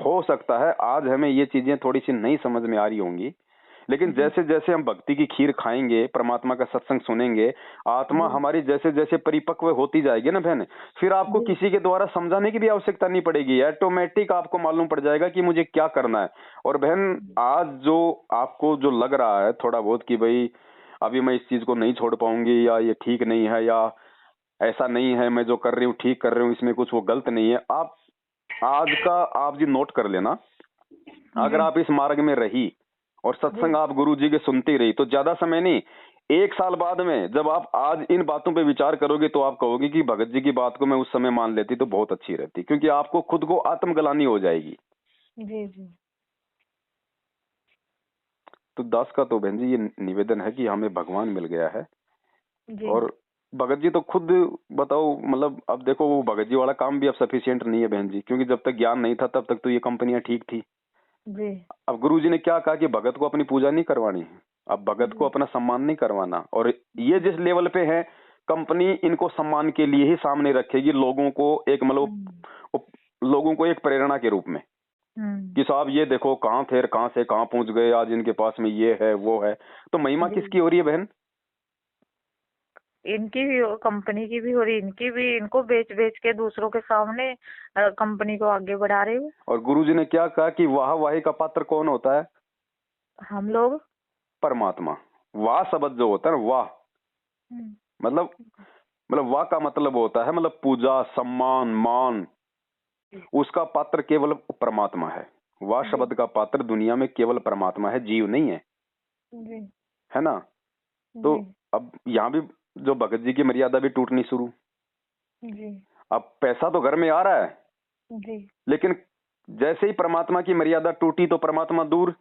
हो सकता है आज हमें ये चीजें थोड़ी सी नहीं समझ में आ रही होंगी, लेकिन जैसे जैसे हम भक्ति की खीर खाएंगे, परमात्मा का सत्संग सुनेंगे, आत्मा हमारी जैसे जैसे परिपक्व होती जाएगी ना बहन, फिर आपको किसी के द्वारा समझाने की भी आवश्यकता नहीं पड़ेगी, ऑटोमेटिक आपको मालूम पड़ जाएगा कि मुझे क्या करना है। और बहन आज जो आपको जो लग रहा है थोड़ा बहुत कि भाई अभी मैं इस चीज को नहीं छोड़ पाऊंगी, या ये ठीक नहीं है, या ऐसा नहीं है, मैं जो कर रही हूँ ठीक कर रही हूँ, इसमें कुछ वो गलत नहीं है, आप आज का आप जी नोट कर लेना। अगर आप इस मार्ग में रही और सत्संग आप गुरु जी के सुनती रही तो ज्यादा समय नहीं, 1 साल बाद में जब आप आज इन बातों पे विचार करोगे तो आप कहोगे कि भगत जी की बात को मैं उस समय मान लेती तो बहुत अच्छी रहती, क्योंकि आपको खुद को आत्मग्लानि हो जाएगी। जी जी। तो दास का तो बहन जी ये निवेदन है कि हमें भगवान मिल गया है जी। और भगत जी तो खुद बताओ, मतलब अब देखो वो भगत जी वाला काम भी अब सफिशिएंट नहीं है बहन जी, क्योंकि जब तक ज्ञान नहीं था तब तक तो ये कंपनियां ठीक थी। जी। अब गुरु जी ने क्या कहा कि भगत को अपनी पूजा नहीं करवानी है, अब भगत को अपना सम्मान नहीं करवाना, और ये जिस लेवल पे है कंपनी इनको सम्मान के लिए ही सामने रखेगी, लोगों को एक मतलब लोगों को एक प्रेरणा के रूप में कि साहब ये देखो कहाँ थे, कहाँ से कहाँ पहुंच गए, आज इनके पास में ये है वो है। तो महिमा किसकी हो रही है बहन? इनकी भी, कंपनी की भी हो रही, इनकी भी, इनको बेच बेच के दूसरों के सामने कंपनी को आगे बढ़ा रहे हैं। और गुरुजी ने क्या कहा कि वाह वाही का पात्र कौन होता है? हम लोग। परमात्मा। वाह शब्द जो होता है ना, वाह मतलब वाह का मतलब होता है मतलब पूजा, सम्मान, मान, उसका पात्र केवल परमात्मा है। वाह शब्द का पात्र दुनिया में केवल परमात्मा है, जीव नहीं है, है ना? तो अब यहाँ भी जो भगत जी की मर्यादा भी टूटनी शुरू। अब पैसा तो घर में आ रहा है, लेकिन जैसे ही परमात्मा की मर्यादा टूटी तो परमात्मा दूर।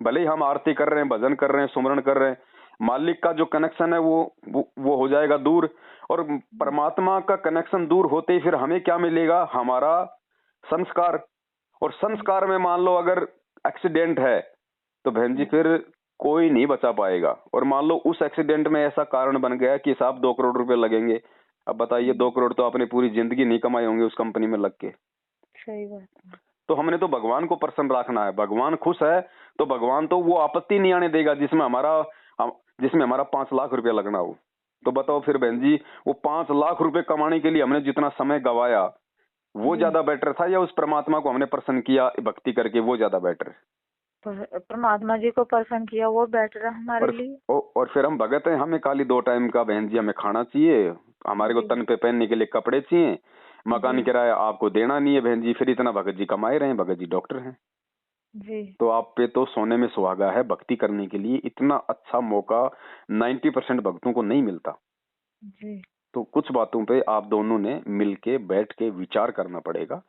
भले ही हम आरती कर रहे हैं, भजन कर रहे हैं, सुमरण कर रहे हैं, मालिक का जो कनेक्शन है वो हो जाएगा दूर। और परमात्मा का कनेक्शन दूर होते ही फिर हमें क्या मिलेगा? हमारा संस्कार। और संस्कार में मान लो अगर एक्सीडेंट है तो बहन जी फिर कोई नहीं बचा पाएगा। और मान लो उस एक्सीडेंट में ऐसा कारण बन गया कि साहब 2 करोड़ रुपए लगेंगे, अब बताइए 2 करोड़ तो आपने पूरी जिंदगी नहीं कमाए होंगे उस कंपनी में लग के। सही बात। तो हमने तो भगवान को प्रसन्न रखना है, भगवान खुश है तो भगवान तो वो आपत्ति नहीं आने देगा जिसमें हमारा 5 लाख रुपया लगना हो। तो बताओ फिर बहन जी वो 5 लाख रुपए कमाने के लिए हमने जितना समय गवाया वो ज्यादा बेटर था, या उस परमात्मा को हमने प्रसन्न किया भक्ति करके वो ज्यादा बेटर है? परमात्मा जी को प्रसन्न किया वो बेटर है हमारे लिए। और फिर हम भगत हैं, हमें खाली 2 टाइम का बहन जी हमें खाना चाहिए, हमारे को तन पे पहनने के लिए कपड़े चाहिए, मकान किराया आपको देना नहीं है बहन जी, फिर इतना भगत जी कमाए रहे हैं, भगत जी डॉक्टर हैं जी। तो आप पे तो सोने में सुहागा है। भक्ति करने के लिए इतना अच्छा मौका 90% भक्तों को नहीं मिलता जी। तो कुछ बातों पे आप दोनों ने मिलके बैठ के विचार करना पड़ेगा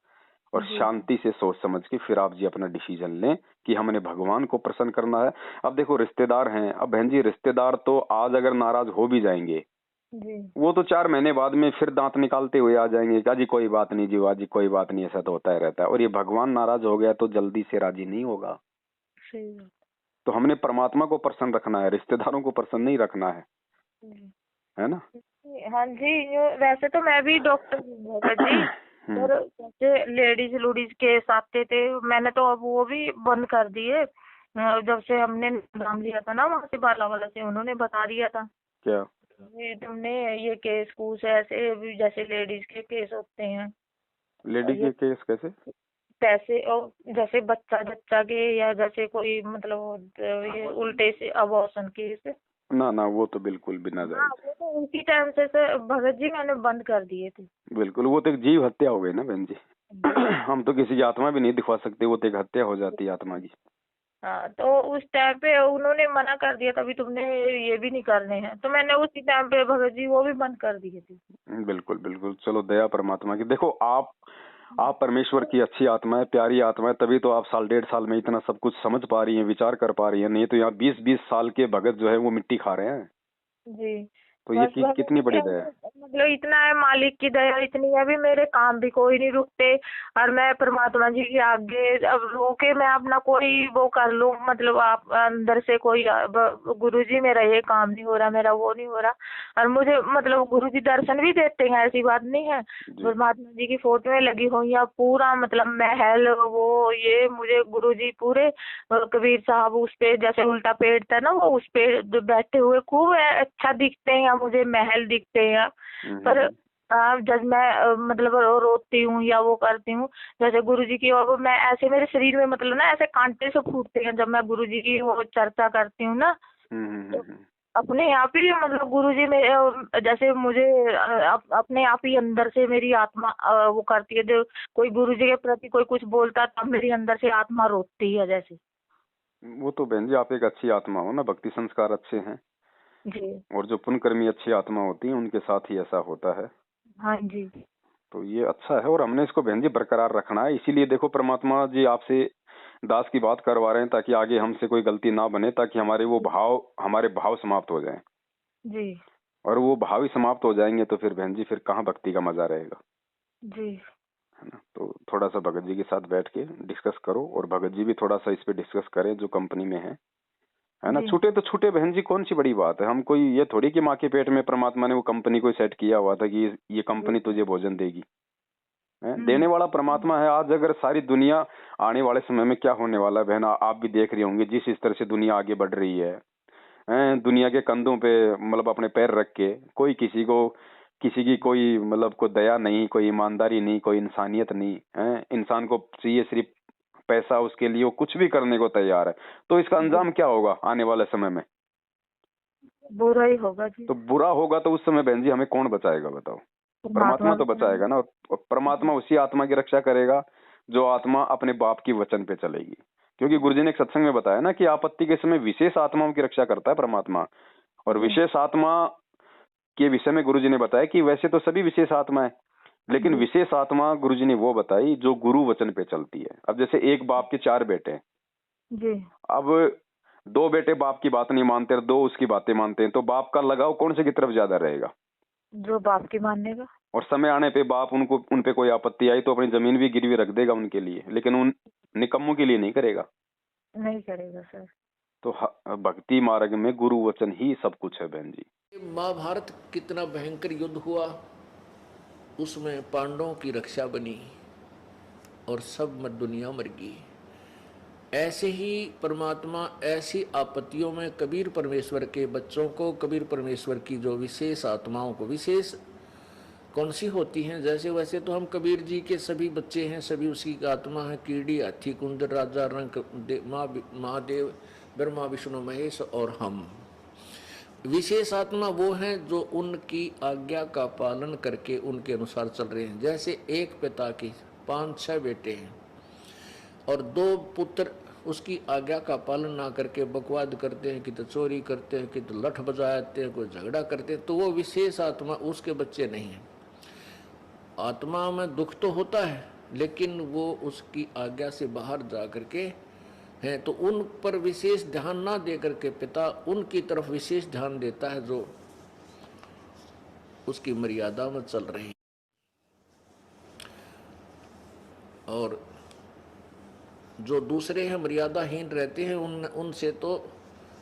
और शांति से सोच समझ के फिर आप जी अपना डिसीजन लें कि हमने भगवान को प्रसन्न करना है। अब देखो रिश्तेदार हैं, अब बहन जी रिश्तेदार तो आज अगर नाराज हो भी जाएंगे जी, वो तो 4 महीने बाद में फिर दांत निकालते हुए आ जाएंगे कि जी कोई बात नहीं जी, जी कोई बात नहीं, ऐसा तो होता ही रहता है। और ये भगवान नाराज हो गया तो जल्दी से राजी नहीं होगा। सही बात। तो हमने परमात्मा को प्रसन्न रखना है, रिश्तेदारों को प्रसन्न नहीं रखना है ना? हाँ जी। वैसे तो मैं भी डॉक्टर हूँ जी, पर जैसे लेडीज लूडीज केस आते थे मैंने तो अब वो भी बंद कर दिए। जब से हमने नाम लिया था ना वहाँ से बालावाला से, उन्होंने बता दिया था क्या तुमने ये केस कूस ऐसे जैसे लेडीज के केस होते हैं। लेडीज के केस कैसे? पैसे और जैसे बच्चा के, या जैसे कोई मतलब ये उल्टे से अबॉर्शन केस। ना वो तो बिल्कुल भी ना जाए। वो तो उनकी टाइम से भगत जी मैंने बंद कर दिए थे। बिल्कुल, वो तो एक जीव हत्या हो गई ना बहन जी। हम तो किसी की आत्मा भी नहीं दिखवा सकते, वो तो एक हत्या हो जाती है आत्मा की। हाँ, तो उस टाइम पे उन्होंने मना कर दिया तभी तुमने ये भी नहीं करने हैं, तो मैंने उसी टाइम पे भगत जी वो भी बंद कर दिए थे। बिल्कुल चलो दया परमात्मा की। देखो आप परमेश्वर की अच्छी आत्मा है, प्यारी आत्मा है, तभी तो आप 1.5 साल में इतना सब कुछ समझ पा रही हैं, विचार कर पा रही हैं। नहीं तो यहाँ 20-20 साल के भगत जो है वो मिट्टी खा रहे हैं जी। तो ये बस भगवान कितनी बड़ी के दया है। मतलब इतना है, मालिक की दया इतनी है, अभी मेरे काम भी कोई नहीं रुकते और मैं परमात्मा जी के आगे अब रोके मैं अपना कोई वो कर लूं, मतलब आप अंदर से कोई गुरुजी मेरा ये काम नहीं हो रहा, मेरा वो नहीं हो रहा, और मुझे मतलब गुरुजी दर्शन भी देते हैं, ऐसी बात नहीं है। जी परमात्मा जी की फोटोएं लगी हुई हैं, पूरा मतलब महल वो ये मुझे गुरुजी पूरे कबीर साहब उस पे जैसे उल्टा पेड़ था ना, वो उस पे बैठे हुए खूब अच्छा दिखते हैं, मुझे महल दिखते हैं। पर जब मैं मतलब रोती हूँ या वो करती हूँ जैसे गुरुजी की, और मैं ऐसे मेरे शरीर में मतलब ना ऐसे कांटे से फूटते हैं जब मैं गुरुजी की वो चर्चा करती हूँ ना, तो अपने आप ही मतलब गुरुजी मेरे जैसे मुझे अपने आप ही अंदर से मेरी आत्मा वो करती है, जो कोई गुरुजी के प्रति कोई कुछ बोलता तब मेरी अंदर से आत्मा रोती है जैसे। वो तो बहन जी आप एक अच्छी आत्मा हो ना, भक्ति संस्कार अच्छे हैं जी और जो पुण्यकर्मी अच्छी आत्मा होती है उनके साथ ही ऐसा होता है। हाँ जी तो ये अच्छा है और हमने इसको बहन जी बरकरार रखना है। इसीलिए देखो परमात्मा जी आपसे दास की बात करवा रहे हैं ताकि आगे हमसे कोई गलती ना बने, ताकि हमारे भाव समाप्त हो जाएं। जी और वो भाव ही समाप्त हो जाएंगे तो फिर बहन जी फिर कहाँ भक्ति का मजा रहेगा, जी है ना। तो थोड़ा सा भगत जी के साथ बैठ के डिस्कस करो और भगत जी भी थोड़ा सा इस पे डिस्कस करें जो कंपनी में है ना। जी छूटे तो छूटे बहन जी, कौन सी बड़ी बात है। हम कोई ये थोड़ी कि माँ के पेट में परमात्मा ने वो कंपनी को सेट किया हुआ था कि ये कंपनी तुझे भोजन देगी। देने वाला परमात्मा है। आज अगर सारी दुनिया, आने वाले समय में क्या होने वाला है बहन आप भी देख रही होंगी, जिस इस तरह से दुनिया आगे बढ़ रही है, दुनिया के कंधों पे मतलब अपने पैर रख के कोई किसी की कोई मतलब कोई दया नहीं, कोई ईमानदारी नहीं, कोई इंसानियत नहीं है। इंसान को चाहिए सिर्फ पैसा, उसके लिए वो कुछ भी करने को तैयार है। तो इसका अंजाम क्या होगा आने वाले समय में? बुरा ही होगा जी। तो बुरा होगा तो उस समय बहन जी हमें कौन बचाएगा बताओ? परमात्मा तो बचाएगा ना। और परमात्मा उसी आत्मा की रक्षा करेगा जो आत्मा अपने बाप की वचन पे चलेगी। क्योंकि गुरुजी ने एक सत्संग में बताया ना कि आपत्ति के समय विशेष आत्माओं की रक्षा करता है परमात्मा। और विशेष आत्मा के विषय में गुरुजी ने बताया कि वैसे तो सभी विशेष आत्मा है, लेकिन विशेष आत्मा गुरुजी ने वो बताई जो गुरु वचन पे चलती है। अब जैसे एक बाप के 4 बेटे हैं, जी अब 2 बेटे बाप की बात नहीं मानते, 2 उसकी बातें मानते हैं, तो बाप का लगाव कौन से की तरफ ज्यादा रहेगा? जो बाप की मानेगा। और समय आने पे बाप उन पे कोई आपत्ति आई तो अपनी जमीन भी गिरवी रख देगा उनके लिए, लेकिन उन निकम्मों के लिए नहीं करेगा। नहीं करेगा सर। तो भक्ति मार्ग में गुरु वचन ही सब कुछ है बहन जी। महाभारत कितना भयंकर युद्ध हुआ, उसमें पांडवों की रक्षा बनी और सब दुनिया मर गई। ऐसे ही परमात्मा ऐसी आपत्तियों में कबीर परमेश्वर के बच्चों को, कबीर परमेश्वर की जो विशेष आत्माओं को, विशेष कौन सी होती हैं, जैसे वैसे तो हम कबीर जी के सभी बच्चे हैं, सभी उसी आत्मा है। कीड़ी, हाथी, कुंदर, राजा, रंग, महादेव, ब्रह्मा, विष्णु, महेश और हम। विशेष आत्मा वो हैं जो उनकी आज्ञा का पालन करके उनके अनुसार चल रहे हैं। जैसे एक पिता की 5-6 बेटे हैं और 2 पुत्र उसकी आज्ञा का पालन ना करके बकवाद करते हैं, कि तो चोरी करते हैं, कि तो लठ बजाते हैं, कोई झगड़ा करते हैं, तो वो विशेष आत्मा उसके बच्चे नहीं हैं। आत्मा में दुख तो होता है लेकिन वो उसकी आज्ञा से बाहर जा करके हैं, तो उन पर विशेष ध्यान ना दे करके पिता उनकी तरफ विशेष ध्यान देता है जो उसकी मर्यादा में चल रहे हैं। और जो दूसरे हैं मर्यादाहीन रहते हैं उनसे तो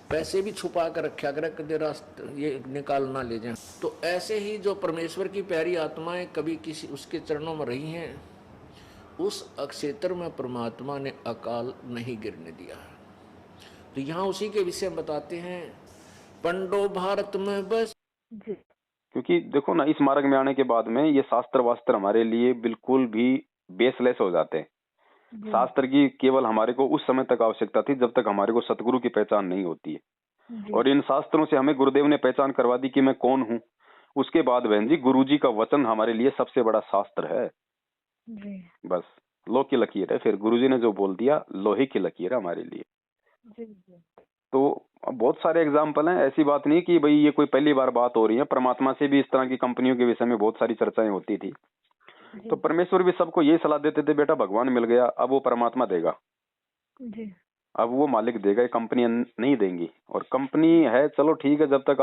पैसे भी छुपा कर रखा कर कदे रास्ते ये निकाल ना ले जाएं। तो ऐसे ही जो परमेश्वर की प्यारी आत्माएं कभी किसी उसके चरणों में रही हैं, उस क्षेत्र में परमात्मा ने अकाल नहीं गिरने दिया। तो यहाँ उसी के विषय में बताते हैं, पंडो भारत में बस। क्योंकि देखो ना, इस मार्ग में आने के बाद में ये शास्त्र वास्त्र हमारे लिए बिल्कुल भी बेसलेस हो जाते हैं। शास्त्र की केवल हमारे को उस समय तक आवश्यकता थी जब तक हमारे को सतगुरु की पहचान नहीं होती है। और इन शास्त्रों से हमें गुरुदेव ने पहचान करवा दी कि मैं कौन हूँ। उसके बाद बहन जी गुरु जी का वचन हमारे लिए सबसे बड़ा शास्त्र है। बस लो की लकीर है, फिर गुरुजी ने जो बोल दिया लोहे की लकीर है हमारे लिए। तो बहुत सारे एग्जाम्पल हैं, ऐसी बात नहीं कि भाई ये कोई पहली बार बात हो रही है। परमात्मा से भी इस तरह की कंपनियों के विषय में बहुत सारी चर्चाएं होती थी। तो परमेश्वर भी सबको यही सलाह देते थे, बेटा भगवान मिल गया, अब वो परमात्मा देगा, अब वो मालिक देगा, ये कंपनियां नहीं देंगी। और कंपनी है चलो ठीक है, जब तक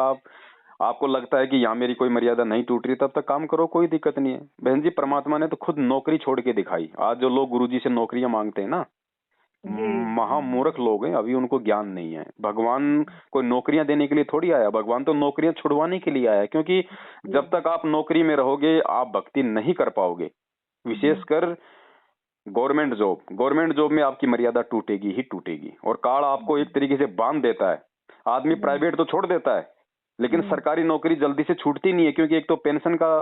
आपको लगता है कि यहाँ मेरी कोई मर्यादा नहीं टूट रही, तब तक काम करो, कोई दिक्कत नहीं है। बहन जी, परमात्मा ने तो खुद नौकरी छोड़ के दिखाई। आज जो लोग गुरुजी से नौकरियां मांगते हैं ना, महामूर्ख लोग हैं, अभी उनको ज्ञान नहीं है। भगवान कोई नौकरियां देने के लिए थोड़ी आया, भगवान तो नौकरियां छुड़वाने के लिए आया। क्योंकि जब तक आप नौकरी में रहोगे आप भक्ति नहीं कर पाओगे। विशेषकर गवर्नमेंट जॉब में आपकी मर्यादा टूटेगी ही टूटेगी। और काल आपको एक तरीके से बांध देता है। आदमी प्राइवेट तो छोड़ देता है, लेकिन सरकारी नौकरी जल्दी से छूटती नहीं है। क्योंकि एक तो पेंशन का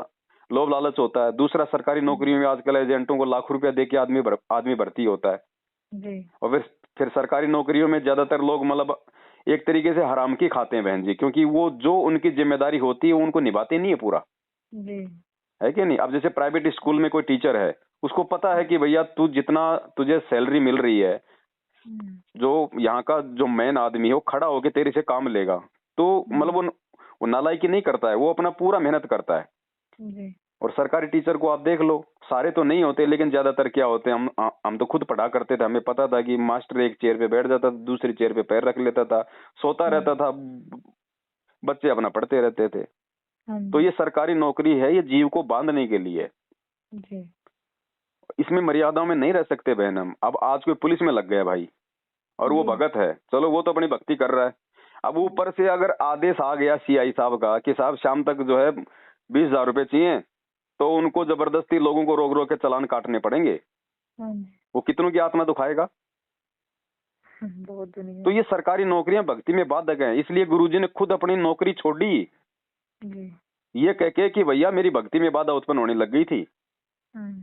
लोभ लालच होता है, दूसरा सरकारी नौकरियों में आजकल एजेंटों को लाखों रुपया देके आदमी भर्ती होता है। और फिर सरकारी नौकरियों में ज्यादातर लोग मतलब एक तरीके से हराम की खाते हैं बहन जी। क्योंकि वो जो उनकी जिम्मेदारी होती है उनको निभाते नहीं है पूरा, है कि नहीं। अब जैसे प्राइवेट स्कूल में कोई टीचर है, उसको पता है कि भैया तू जितना तुझे सैलरी मिल रही है, जो यहाँ का जो मेन आदमी है वो खड़ा होके तेरे से काम लेगा। तो मतलब वो नालायकी नहीं करता है, वो अपना पूरा मेहनत करता है। और सरकारी टीचर को आप देख लो, सारे तो नहीं होते लेकिन ज्यादातर क्या होते हैं, हम तो खुद पढ़ा करते थे, हमें पता था कि मास्टर एक चेयर पे बैठ जाता था, दूसरी चेयर पे पैर रख लेता था, सोता रहता था, बच्चे अपना पढ़ते रहते थे। तो ये सरकारी नौकरी है, ये जीव को बांधने के लिए। इसमें मर्यादाओं में नहीं रह सकते बहन हम। अब आज कोई पुलिस में लग गया भाई, और वो भगत है, चलो वो तो अपनी भक्ति कर रहा है। अब ऊपर से अगर आदेश आ गया सीआई साहब का कि साहब शाम तक जो है 20,000 रुपए चाहिए, तो उनको जबरदस्ती लोगों को रोक रोक के चालान काटने पड़ेंगे। वो कितनों की आत्मा दुखाएगा। तो ये सरकारी नौकरियां भक्ति में बाधक हैं। इसलिए गुरुजी ने खुद अपनी नौकरी छोड़ी, ये कह के कि भैया मेरी भक्ति में बाधा उत्पन्न होने लग गई थी।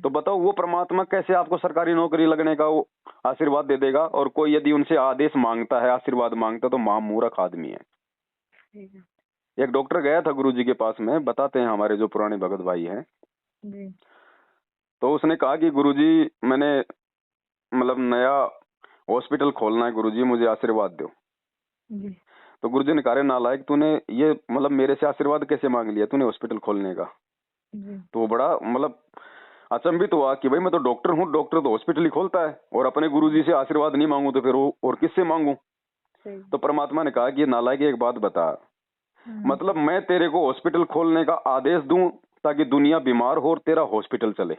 तो बताओ वो परमात्मा कैसे आपको सरकारी नौकरी लगने का वो आशीर्वाद दे देगा। और कोई यदि उनसे आदेश मांगता है, आशीर्वाद मांगता है, तो महामूर्ख आदमी है। एक डॉक्टर गया था गुरुजी के पास में, बताते हैं हमारे जो पुराने भगत भाई हैं। तो उसने कहा कि गुरुजी मैंने मतलब नया हॉस्पिटल खोलना है, गुरुजी मुझे आशीर्वाद दो। तो गुरुजी ने कहा नालायक, तूने ये मतलब मेरे से आशीर्वाद कैसे मांग लिया तूने हॉस्पिटल खोलने का। तो वो बड़ा मतलब अचंभित हुआ कि भाई मैं तो डॉक्टर हूँ, डॉक्टर तो हॉस्पिटल ही खोलता है, और अपने गुरुजी से आशीर्वाद नहीं मांगू तो फिर और किससे मांगू। तो परमात्मा ने कहा कि नालायक एक बात बता, मतलब मैं तेरे को हॉस्पिटल खोलने का आदेश दूं ताकि दुनिया बीमार हो और तेरा हॉस्पिटल चले,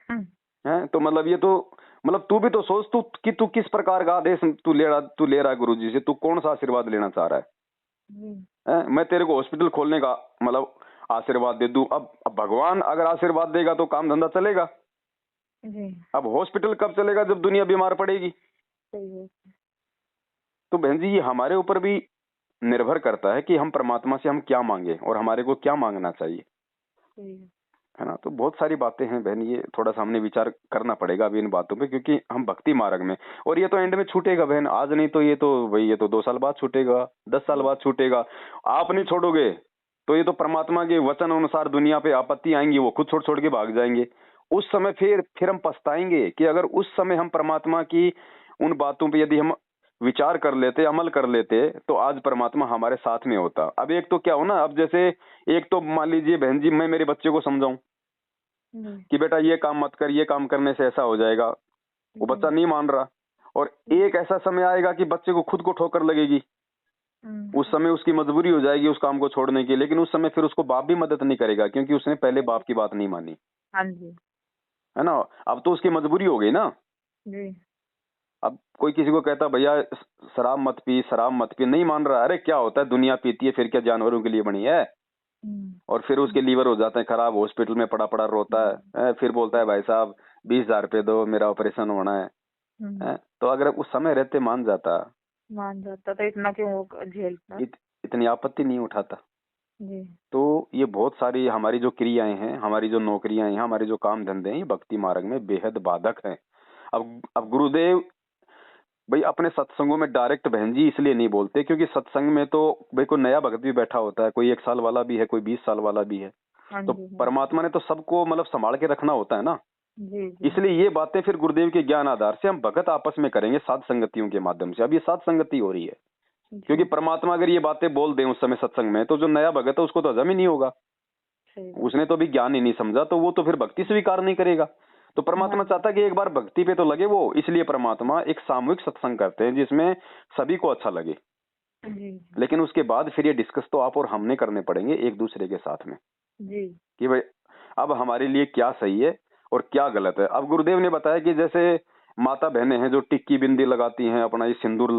हैं। तो मतलब ये तो मतलब तू भी तो सोच तू किस प्रकार का आदेश तू ले रहा है गुरुजी से, तू कौन सा आशीर्वाद लेना चाह रहा है। मैं तेरे को हॉस्पिटल खोलने का मतलब आशीर्वाद दे दूं। अब भगवान अगर आशीर्वाद देगा तो काम धंधा चलेगा। अब हॉस्पिटल कब चलेगा, जब दुनिया बीमार पड़ेगी। तो बहन जी ये हमारे ऊपर भी निर्भर करता है कि हम परमात्मा से हम क्या मांगे और हमारे को क्या मांगना चाहिए, है ना। तो बहुत सारी बातें हैं बहन, ये थोड़ा सा हमने विचार करना पड़ेगा अभी इन बातों पे, क्योंकि हम भक्ति मार्ग में, और ये तो एंड में छूटेगा बहन, आज नहीं तो ये तो भाई ये तो 2 साल बाद छूटेगा, 10 साल बाद छूटेगा। आप नहीं छोड़ोगे तो ये तो परमात्मा के वचन अनुसार दुनिया पे आपत्ति आएंगी, वो खुद छोड़ के भाग जाएंगे। उस समय फिर हम पछताएंगे कि अगर उस समय हम परमात्मा की उन बातों पे यदि हम विचार कर लेते, अमल कर लेते, तो आज परमात्मा हमारे साथ में होता। अब एक तो क्या हो ना, अब जैसे एक तो मान लीजिए बहन जी मैं मेरे बच्चे को समझाऊं कि बेटा ये काम मत कर, ये काम करने से ऐसा हो जाएगा, वो बच्चा नहीं मान रहा, और एक ऐसा समय आएगा कि बच्चे को खुद को ठोकर लगेगी, उस समय उसकी मजबूरी हो जाएगी उस काम को छोड़ने की। लेकिन उस समय फिर उसको बाप भी मदद नहीं करेगा, क्योंकि उसने पहले बाप की बात नहीं मानी, है ना। अब तो उसकी मजबूरी हो गई ना। अब कोई किसी को कहता भैया शराब मत पी, शराब मत पी, नहीं मान रहा। अरे क्या होता है, दुनिया पीती है, फिर क्या जानवरों के लिए बनी है। और फिर उसके लीवर हो जाते हैं खराब, हॉस्पिटल में पड़ा रोता है, फिर बोलता है भाई साहब 20,000 रुपए दो, मेरा ऑपरेशन होना है। तो अगर उस समय रहते मान जाता तो इतना क्यों झेलता, इतनी आपत्ति नहीं उठाता। तो ये बहुत सारी हमारी जो क्रियाएं हैं, हमारी जो नौकरियां हैं, हमारे जो काम धंधे हैं, ये भक्ति मार्ग में बेहद बाधक हैं। अब गुरुदेव भाई अपने सत्संगों में डायरेक्ट बहन जी इसलिए नहीं बोलते क्योंकि सत्संग में तो भाई कोई नया भक्त भी बैठा होता है, कोई 1 साल वाला भी है, कोई 20 साल वाला भी है। तो परमात्मा ने तो सबको मतलब संभाल के रखना होता है ना। इसलिए ये बातें फिर गुरुदेव के ज्ञान आधार से हम भगत आपस में करेंगे साध संगतियों के माध्यम से। अब ये साध संगति हो रही है, क्योंकि परमात्मा अगर ये बातें बोल दे उस समय सत्संग में, तो जो नया भगत है उसको तो हजम ही नहीं होगा, उसने तो अभी ज्ञान ही नहीं समझा, तो वो तो फिर भक्ति स्वीकार नहीं करेगा। तो परमात्मा चाहता है कि एक बार भक्ति पे तो लगे वो, इसलिए परमात्मा एक सामूहिक सत्संग करते हैं जिसमें सभी को अच्छा लगे। जी लेकिन उसके बाद फिर ये डिस्कस तो आप और हमने करने पड़ेंगे एक दूसरे के साथ में जी कि भाई अब हमारे लिए क्या सही है और क्या गलत है। अब गुरुदेव ने बताया कि जैसे माता बहनें हैं जो टिक्की बिंदी लगाती हैं, अपना ये सिंदूर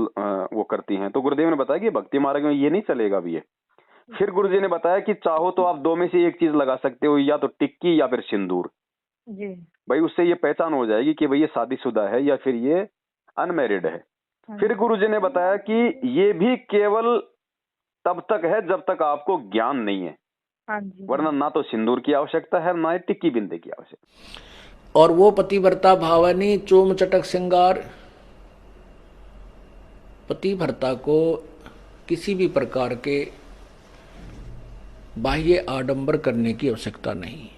वो करती हैं, तो गुरुदेव ने बताया कि भक्ति मार्ग में ये नहीं चलेगा भी है। फिर गुरुजी ने बताया कि चाहो तो आप दो में से एक चीज लगा सकते हो, या तो टिक्की या फिर सिंदूर। जी भाई उससे ये पहचान हो जाएगी कि भाई ये शादीशुदा है या फिर ये अनमैरिड है। फिर गुरुजी ने बताया कि ये भी केवल तब तक है जब तक आपको ज्ञान नहीं है, हाँ जी वरना ना तो सिंदूर की आवश्यकता है ना ही टिक्की बिंदे की आवश्यकता। और वो पतिव्रता भावनी चोम चटक श्रृंगार, पतिव्रता को किसी भी प्रकार के बाह्य आडंबर करने की आवश्यकता नहीं।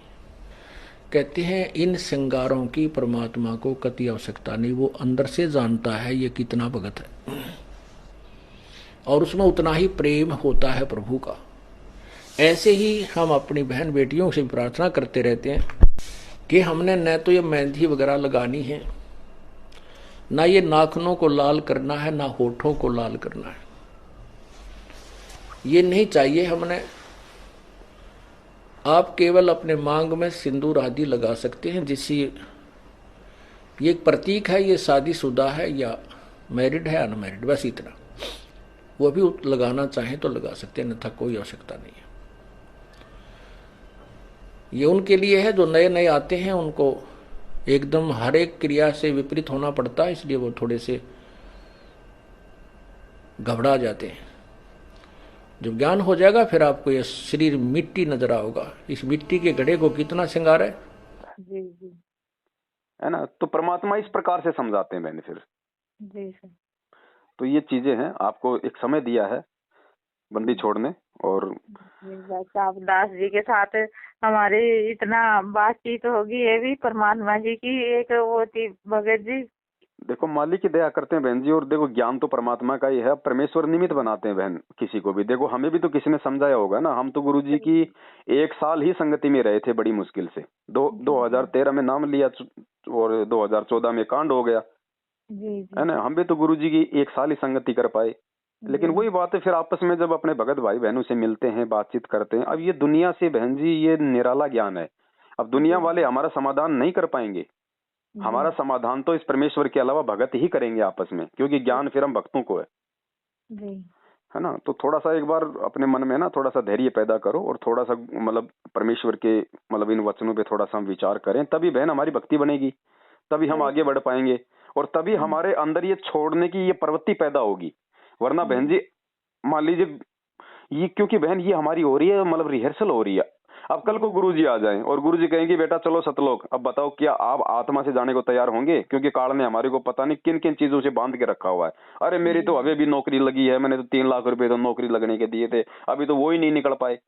कहते हैं इन श्रृंगारों की परमात्मा को कति आवश्यकता नहीं, वो अंदर से जानता है ये कितना भगत है और उसमें उतना ही प्रेम होता है प्रभु का। ऐसे ही हम अपनी बहन बेटियों से प्रार्थना करते रहते हैं कि हमने न तो ये मेहंदी वगैरह लगानी है, ना ये नाखूनों को लाल करना है, ना होठों को लाल करना है, ये नहीं चाहिए हमने। आप केवल अपने मांग में सिंदूर आदि लगा सकते हैं, जिससे ये एक प्रतीक है ये शादीशुदा है या मैरिड है अनमैरिड, बस इतना। वो भी लगाना चाहें तो लगा सकते हैं, अन्यथा कोई आवश्यकता नहीं है। ये उनके लिए है जो नए नए आते हैं, उनको एकदम हर एक क्रिया से विपरीत होना पड़ता है, इसलिए वो थोड़े से घबरा जाते हैं। जब ज्ञान हो जाएगा फिर आपको ये शरीर मिट्टी नजर आओगा, इस मिट्टी के घड़े को कितना श्रृंगार है। जी जी है ना, तो परमात्मा इस प्रकार से समझाते हैं बहन। फिर जी सर। तो ये चीजें हैं, आपको एक समय दिया है बंदी छोड़ने। और बस आप दास जी के साथ हमारी इतना बातचीत होगी, ये भी परमात्मा जी की एक वो थी भगत जी। देखो मालिक की दया करते हैं बहन जी, और देखो ज्ञान तो परमात्मा का ही है, परमेश्वर निमित्त बनाते हैं बहन किसी को भी। देखो हमें भी तो किसी ने समझाया होगा ना, हम तो गुरुजी की 1 साल ही संगति में रहे थे बड़ी मुश्किल से। 2013 में नाम लिया और 2014 में कांड हो गया, जी है ना। हम भी तो गुरुजी की 1 साल ही संगति कर पाए। लेकिन वही बात है, फिर आपस में जब अपने भगत भाई बहनों से मिलते हैं, बातचीत करते हैं। अब ये दुनिया से बहन जी ये निराला ज्ञान है, अब दुनिया वाले हमारा समाधान नहीं कर पाएंगे। हमारा समाधान तो इस परमेश्वर के अलावा भगत ही करेंगे आपस में, क्योंकि ज्ञान फिर हम भक्तों को है ना। तो थोड़ा सा एक बार अपने मन में ना थोड़ा सा धैर्य पैदा करो, और थोड़ा सा मतलब परमेश्वर के मतलब इन वचनों पे थोड़ा सा हम विचार करें, तभी बहन हमारी भक्ति बनेगी, तभी हम आगे बढ़ पाएंगे, और तभी हमारे अंदर ये छोड़ने की ये प्रवृत्ति पैदा होगी। वरना बहन जी मान लीजिए ये, क्योंकि बहन ये हमारी हो रही है, मतलब रिहर्सल हो रही है। अब कल को गुरुजी आ जाएं और गुरुजी कहेंगे बेटा चलो सतलोक, अब बताओ क्या आप आत्मा से जाने को तैयार होंगे? क्योंकि काल ने हमारे को पता नहीं किन किन चीजों से बांध के रखा हुआ है। अरे मेरी तो अभी भी नौकरी लगी है, मैंने तो 3 लाख रुपए तो नौकरी लगने के दिए थे, अभी तो वो ही नहीं निकल पाए।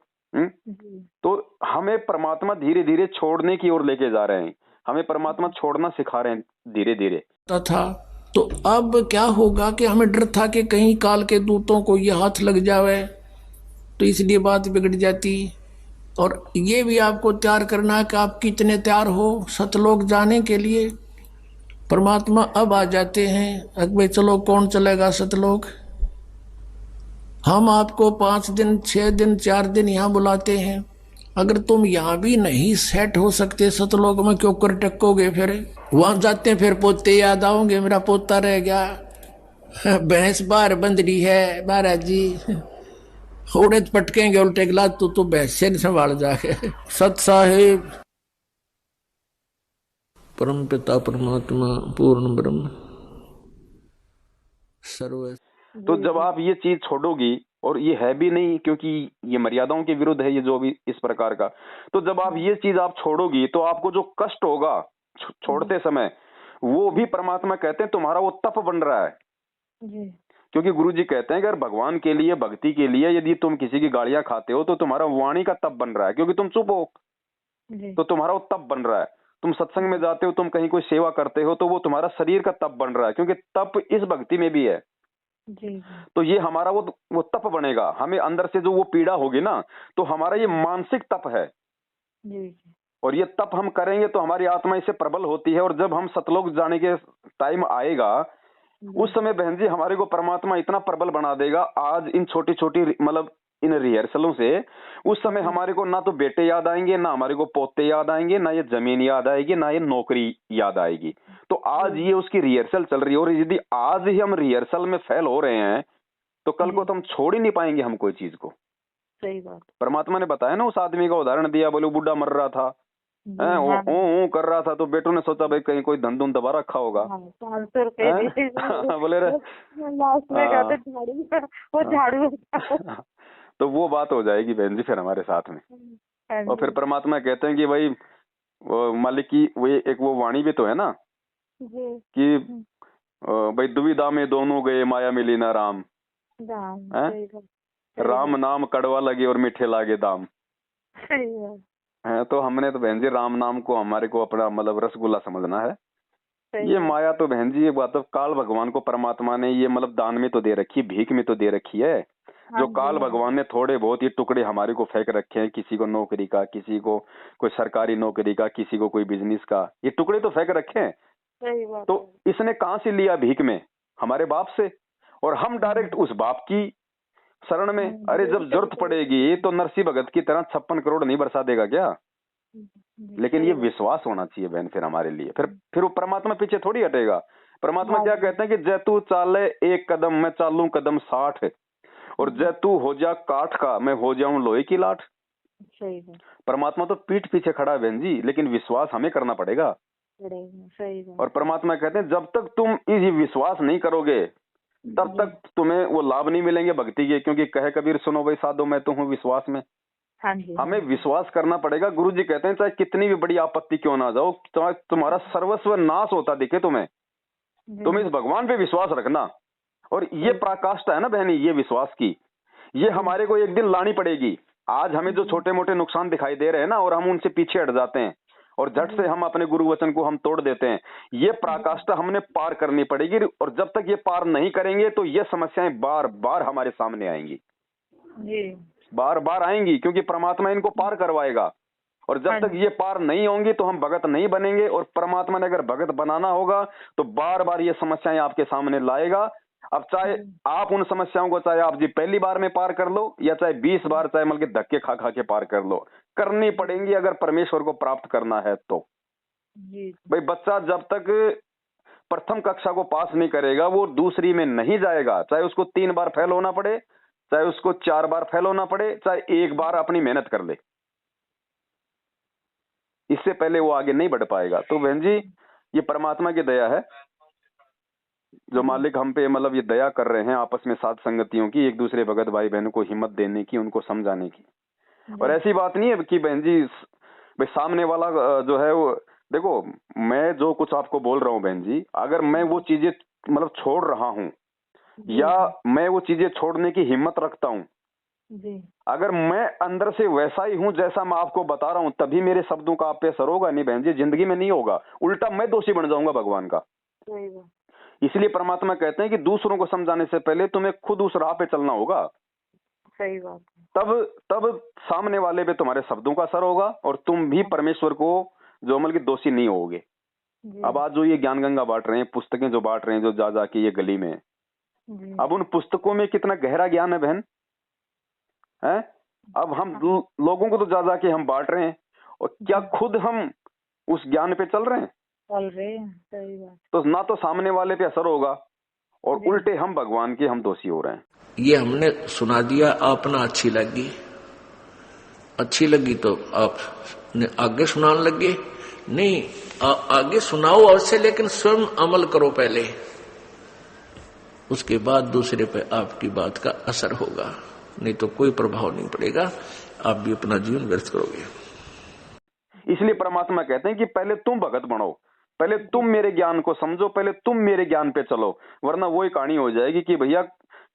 तो हमें परमात्मा धीरे धीरे छोड़ने की ओर लेके जा रहे हैं, हमें परमात्मा छोड़ना सिखा रहे हैं धीरे धीरे। था तो अब क्या होगा कि हमें डर था कि कहीं काल के दूतों को ये हाथ लग जावे, तो इसलिए बात बिगड़ जाती। और ये भी आपको तैयार करना है कि आप कितने तैयार हो सतलोक जाने के लिए। परमात्मा अब आ जाते हैं, अकबे चलो कौन चलेगा सतलोक। हम आपको 5 दिन 6 दिन 4 दिन यहाँ बुलाते हैं, अगर तुम यहाँ भी नहीं सेट हो सकते सतलोक में, क्यों कर टकोगे? फिर वहां जाते हैं, फिर पोते याद आओगे, मेरा पोता रह गया, भैंस बाहर बंद रही है महाराज जी, उड़े पटकेंगे उल्टे गिला, तो भैंस से नहीं संभाल जाके। सत साहिब परम पिता परमात्मा पूर्ण ब्रह्म सर्व। तो जब आप ये चीज छोड़ोगी, और ये है भी नहीं क्योंकि ये मर्यादाओं के विरुद्ध है ये जो भी इस प्रकार का, तो जब आप ये चीज आप छोड़ोगी तो आपको जो कष्ट होगा छोड़ते समय, वो भी परमात्मा कहते हैं तुम्हारा वो तप बन रहा है। क्योंकि गुरुजी कहते हैं कि अगर भगवान के लिए भक्ति के लिए यदि तुम किसी की गालियां खाते हो तो तुम्हारा वाणी का तप बन रहा है, क्योंकि तुम चुप हो तो तुम्हारा वो तप बन रहा है। तुम सत्संग में जाते हो, तुम कहीं कोई सेवा करते हो, तो वो तुम्हारा शरीर का तप बन रहा है, क्योंकि तप इस भक्ति में भी है। तो ये हमारा वो तप बनेगा, हमें अंदर से जो वो पीड़ा होगी ना, तो हमारा ये मानसिक तप है। और ये तप हम करेंगे तो हमारी आत्मा इससे प्रबल होती है, और जब हम सतलोक जाने के टाइम आएगा उस समय बहन जी हमारे को परमात्मा इतना प्रबल बना देगा। आज इन छोटी छोटी मतलब इन रिहर्सलों से उस समय हमारे को ना तो बेटे याद आएंगे, ना हमारे को पोते याद आएंगे, ना ये जमीन याद आएगी, ना ये नौकरी याद आएगी। तो आज ये उसकी रिहर्सल चल रही है, और यदि आज ही हम रिहर्सल में फेल हो रहे हैं तो कल को तो हम छोड़ ही नहीं पाएंगे हम कोई चीज को। सही बात। परमात्मा ने बताया ना, उस आदमी का उदाहरण दिया, बोले बुढ़ा मर रहा था, ओ कर रहा था, तो बेटों ने सोचा भाई कहीं कोई धन धुन दबा रखा होगा। 500 रुपए बोले लास्ट में कहते झाड़ू, वो झाड़ू तो वो बात हो जाएगी बहन जी फिर हमारे साथ में। और फिर परमात्मा कहते हैं कि भाई वो मालिक की वो एक वो वाणी भी तो है ना कि भाई दुविधा में दोनों गए माया मिली ना राम, राम नाम कड़वा लगे और मीठे लागे दाम। तो हमने तो बहन जी राम नाम को हमारे को अपना मतलब रसगुल्ला समझना है। ये माया तो बहन जी ये बात तो काल भगवान को परमात्मा ने ये मतलब दान में तो दे रखी है, भीख में तो दे रखी है। जो काल भगवान ने थोड़े बहुत ये टुकड़े हमारे को फेंक रखे हैं, किसी को नौकरी का, किसी को कोई सरकारी नौकरी का, किसी को कोई बिजनेस का, ये टुकड़े तो फेंक रखे हैं। तो इसने कहां से लिया? भीख में, हमारे बाप से। और हम डायरेक्ट उस बाप की शरण में, अरे जब जरूरत पड़ेगी तो नरसिंह भगत की तरह 56 करोड़ नहीं बरसा देगा क्या? लेकिन ये विश्वास होना चाहिए बहन फिर हमारे लिए। फिर वो परमात्मा पीछे थोड़ी हटेगा। परमात्मा क्या कहते हैं कि जैतू चाले एक कदम मैं चालू कदम 60, और जैतू हो जा काठ का मैं हो जाऊं लोहे की लाठ। सही है। परमात्मा तो पीठ पीछे खड़ा है बहन जी, लेकिन विश्वास हमें करना पड़ेगा। सही है। और परमात्मा कहते हैं जब तक तुम ये विश्वास नहीं करोगे तब तक तुम्हें वो लाभ नहीं मिलेंगे भक्ति के। क्योंकि कहे कबीर सुनो भाई साधो मैं तो हूँ विश्वास में। हमें विश्वास करना पड़ेगा। गुरु जी कहते हैं चाहे कितनी भी बड़ी आपत्ति क्यों ना जाओ, चाहे तुम्हारा सर्वस्व नाश होता दिखे तुम्हें, तुम इस भगवान पे विश्वास रखना। और ये पराकाष्ठा है ना बहनी, ये विश्वास की, ये हमारे को एक दिन लानी पड़ेगी। आज हमें जो छोटे मोटे नुकसान दिखाई दे रहे हैं ना, और हम उनसे पीछे हट जाते हैं और झट से हम अपने गुरु वचन को हम तोड़ देते हैं, ये पराकाष्ठा हमने पार करनी पड़ेगी। और जब तक ये पार नहीं करेंगे तो ये समस्याएं बार बार हमारे सामने आएंगी, बार बार आएंगी, क्योंकि परमात्मा इनको पार करवाएगा। और जब तक ये पार नहीं होंगी तो हम भगत नहीं बनेंगे। और परमात्मा ने अगर भगत बनाना होगा तो बार बार ये समस्याएं आपके सामने लाएगा। अब चाहे आप उन समस्याओं को चाहे आप जी पहली बार में पार कर लो या चाहे 20 बार, चाहे मतलब धक्के खा खा के पार कर लो, करनी पड़ेंगी अगर परमेश्वर को प्राप्त करना है तो। भाई बच्चा जब तक प्रथम कक्षा को पास नहीं करेगा वो दूसरी में नहीं जाएगा, चाहे उसको 3 बार फेल होना पड़े, चाहे उसको 4 बार फेल होना पड़े, चाहे 1 बार अपनी मेहनत कर ले, इससे पहले वो आगे नहीं बढ़ पाएगा। तो बहन जी ये परमात्मा की दया है जो मालिक हम पे मतलब ये दया कर रहे हैं आपस में साथ संगतियों की, एक दूसरे भगत भाई बहनों को हिम्मत देने की, उनको समझाने की। और ऐसी बात नहीं है कि बहन जी भाई सामने वाला जो है वो, देखो मैं जो कुछ आपको बोल रहा हूँ बहन जी, अगर मैं वो चीजें मतलब छोड़ रहा हूँ या मैं वो चीजें छोड़ने की हिम्मत रखता हूँ, अगर मैं अंदर से वैसा ही हूँ जैसा मैं आपको बता रहा हूँ, तभी मेरे शब्दों का आप पे असर होगा। नहीं बहन जी जिंदगी में नहीं होगा, उल्टा मैं दोषी बन जाऊंगा भगवान का। इसलिए परमात्मा कहते हैं कि दूसरों को समझाने से पहले तुम्हें खुद उस राह पे चलना होगा। सही बात। तब सामने वाले पे तुम्हारे शब्दों का असर होगा और तुम भी परमेश्वर को जो अमल की दोषी नहीं होगे। अब आज जो ये ज्ञान गंगा बांट रहे हैं, पुस्तकें जो बांट रहे हैं, जो जा जाके ये गली में, अब उन पुस्तकों में कितना गहरा ज्ञान है बहन है। अब हम लोगों को तो जा जाके हम बांट रहे हैं, और क्या खुद हम उस ज्ञान पे चल रहे हैं? सही बात। तो ना तो सामने वाले पे असर होगा और उल्टे हम भगवान के हम दोषी हो रहे हैं। ये हमने सुना दिया, आपने अच्छी लगी तो आप आगे सुनाने लगे। नहीं, आगे सुनाओ अवश्य, लेकिन स्वयं अमल करो पहले, उसके बाद दूसरे पे आपकी बात का असर होगा, नहीं तो कोई प्रभाव नहीं पड़ेगा, आप भी अपना जीवन व्यर्थ करोगे। इसलिए परमात्मा कहते हैं कि पहले तुम भगत बनो, पहले तुम मेरे ज्ञान को समझो, पहले तुम मेरे ज्ञान पे चलो, वरना वही कहानी हो जाएगी कि भैया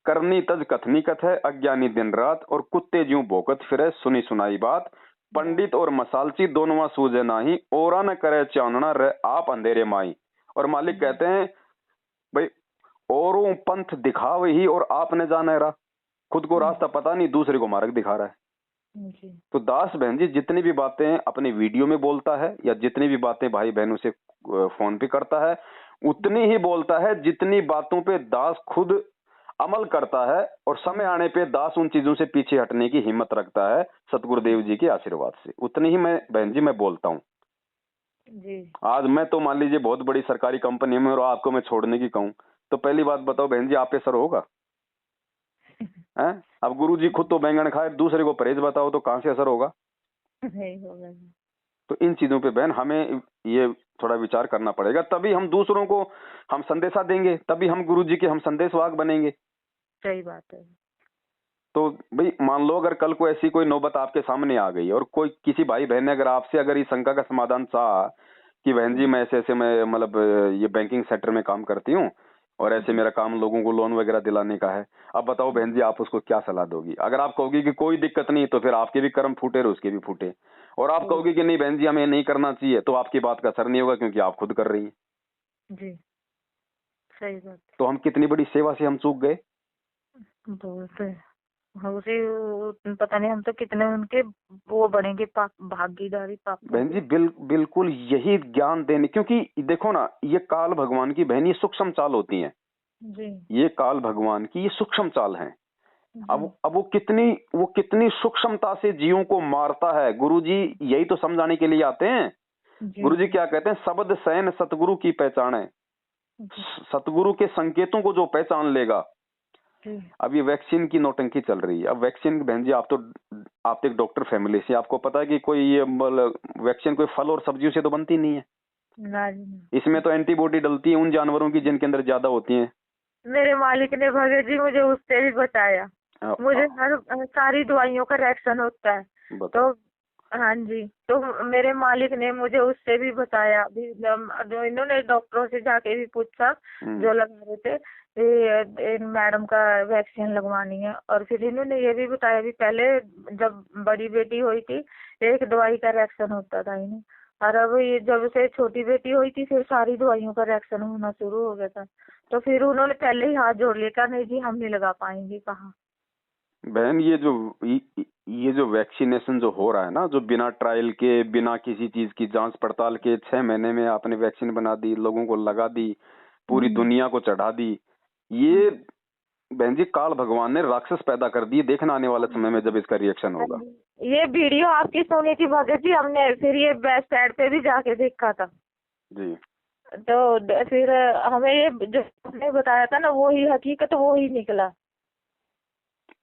करनी तज कथनी कथ है, अज्ञानी दिन रात और कुत्ते ज्यों भोकत फिरे, सुनी सुनाई बात, पंडित और मसालची दोनों सूझे नाही, और न करे चानना रह आप अंधेरे माई। और मालिक कहते हैं भाई औरों पंथ दिखावे ही और आपने जाना रहा, खुद को रास्ता पता नहीं, दूसरे को मार्ग दिखा रहा है। तो दास बहन जी जितनी भी बातें अपने वीडियो में बोलता है या जितनी भी बातें भाई बहनों से फोन पे करता है, उतनी ही बोलता है जितनी बातों पे दास खुद अमल करता है, और समय आने पे दास उन चीजों से पीछे हटने की हिम्मत रखता है सतगुरुदेव जी के आशीर्वाद से। उतनी ही मैं बहन जी मैं बोलता हूँ जी। आज मैं तो मान लीजिए बहुत बड़ी सरकारी कंपनी में और आपको मैं छोड़ने की कहूँ तो पहली बात बताओ बहन जी, आप पे असर होगा? हैं? अब गुरुजी खुद तो बैंगन खाए, दूसरे को परहेज बताओ तो कहाँ से असर होगा? नहीं होगा। तो इन चीजों पे बहन हमें ये थोड़ा विचार करना पड़ेगा, तभी हम दूसरों को हम संदेशा देंगे, तभी हम गुरुजी के हम संदेशवाहक बनेंगे। सही बात है। तो भाई मान लो अगर कल को ऐसी कोई नौबत आपके सामने आ गई और कोई किसी भाई बहन ने अगर आपसे अगर इस शंका का समाधान चाहा कि बहन जी मैं ऐसे ऐसे मैं मतलब ये बैंकिंग सेक्टर में काम करती हूँ और ऐसे मेरा काम लोगों को लोन वगैरह दिलाने का है, अब बताओ बहन जी आप उसको क्या सलाह दोगी? अगर आप कहोगी कि कोई दिक्कत नहीं तो फिर आपके भी कर्म फूटे और उसके भी फूटे, और आप कहोगी कि नहीं बहन जी हमें नहीं करना चाहिए तो आपकी बात का असर नहीं होगा क्योंकि आप खुद कर रही हैं। जी सही बात। तो हम कितनी बड़ी सेवा से हम चूक गए। बहुत है। उसी पता नहीं हम तो कितने उनके वो बनेंगे भागीदारी पाप। बहन जी बिल्कुल यही ज्ञान देने, क्योंकि देखो ना ये काल भगवान की बहन ये सूक्ष्म चाल होती हैं जी। ये काल भगवान की ये सूक्ष्म चाल है। अब वो कितनी सूक्ष्मता से जीवों को मारता है। गुरुजी यही तो समझाने के लिए आते हैं। गुरुजी क्या कहते हैं? शब्द सैन सतगुरु की पहचान है। सतगुरु के संकेतों को जो पहचान लेगा। अब ये वैक्सीन की नौटंकी चल रही है। अब वैक्सीन बहन जी आप तो एक डॉक्टर फैमिली से, आपको पता है कि कोई ये वैक्सीन कोई फल और सब्जियों से तो बनती नहीं है। इसमें तो एंटीबॉडी डलती है उन जानवरों की जिनके अंदर ज्यादा होती है। मेरे मालिक ने भगत जी मुझे उससे भी बताया। मुझे हर सारी दवाइयों का रिएक्शन होता है। तो हाँ जी, तो मेरे मालिक ने मुझे उससे भी बताया। जो इन्होंने डॉक्टरों से जाके भी पूछा जो लगा रहे थे मैडम का वैक्सीन लगवानी है। और फिर इन्होंने ये भी बताया भी पहले जब बड़ी बेटी हुई थी एक दवाई का रिएक्शन होता था इन्हें, और अब ये जब से छोटी बेटी हुई थी फिर सारी दवाइयों का रिएक्शन होना शुरू हो गया था। तो फिर उन्होंने पहले ही हाथ जोड़ लिया, कहा नहीं जी हम नहीं लगा पाएंगे। कहा बहन ये जो वैक्सीनेशन जो हो रहा है ना, जो बिना ट्रायल के बिना किसी चीज की जांच पड़ताल के 6 महीने में आपने वैक्सीन बना दी, लोगों को लगा दी, पूरी दुनिया को चढ़ा दी, ये बहन जी काल भगवान ने राक्षस पैदा कर दिए। देखना आने वाले समय में जब इसका रिएक्शन होगा। ये वीडियो आपकी सुनी थी भगत जी हमने, फिर ये वेबसाइट पे भी जाके देखा था जी। तो फिर हमें ये जो आपने बताया था ना वो ही हकीकत वो ही निकला।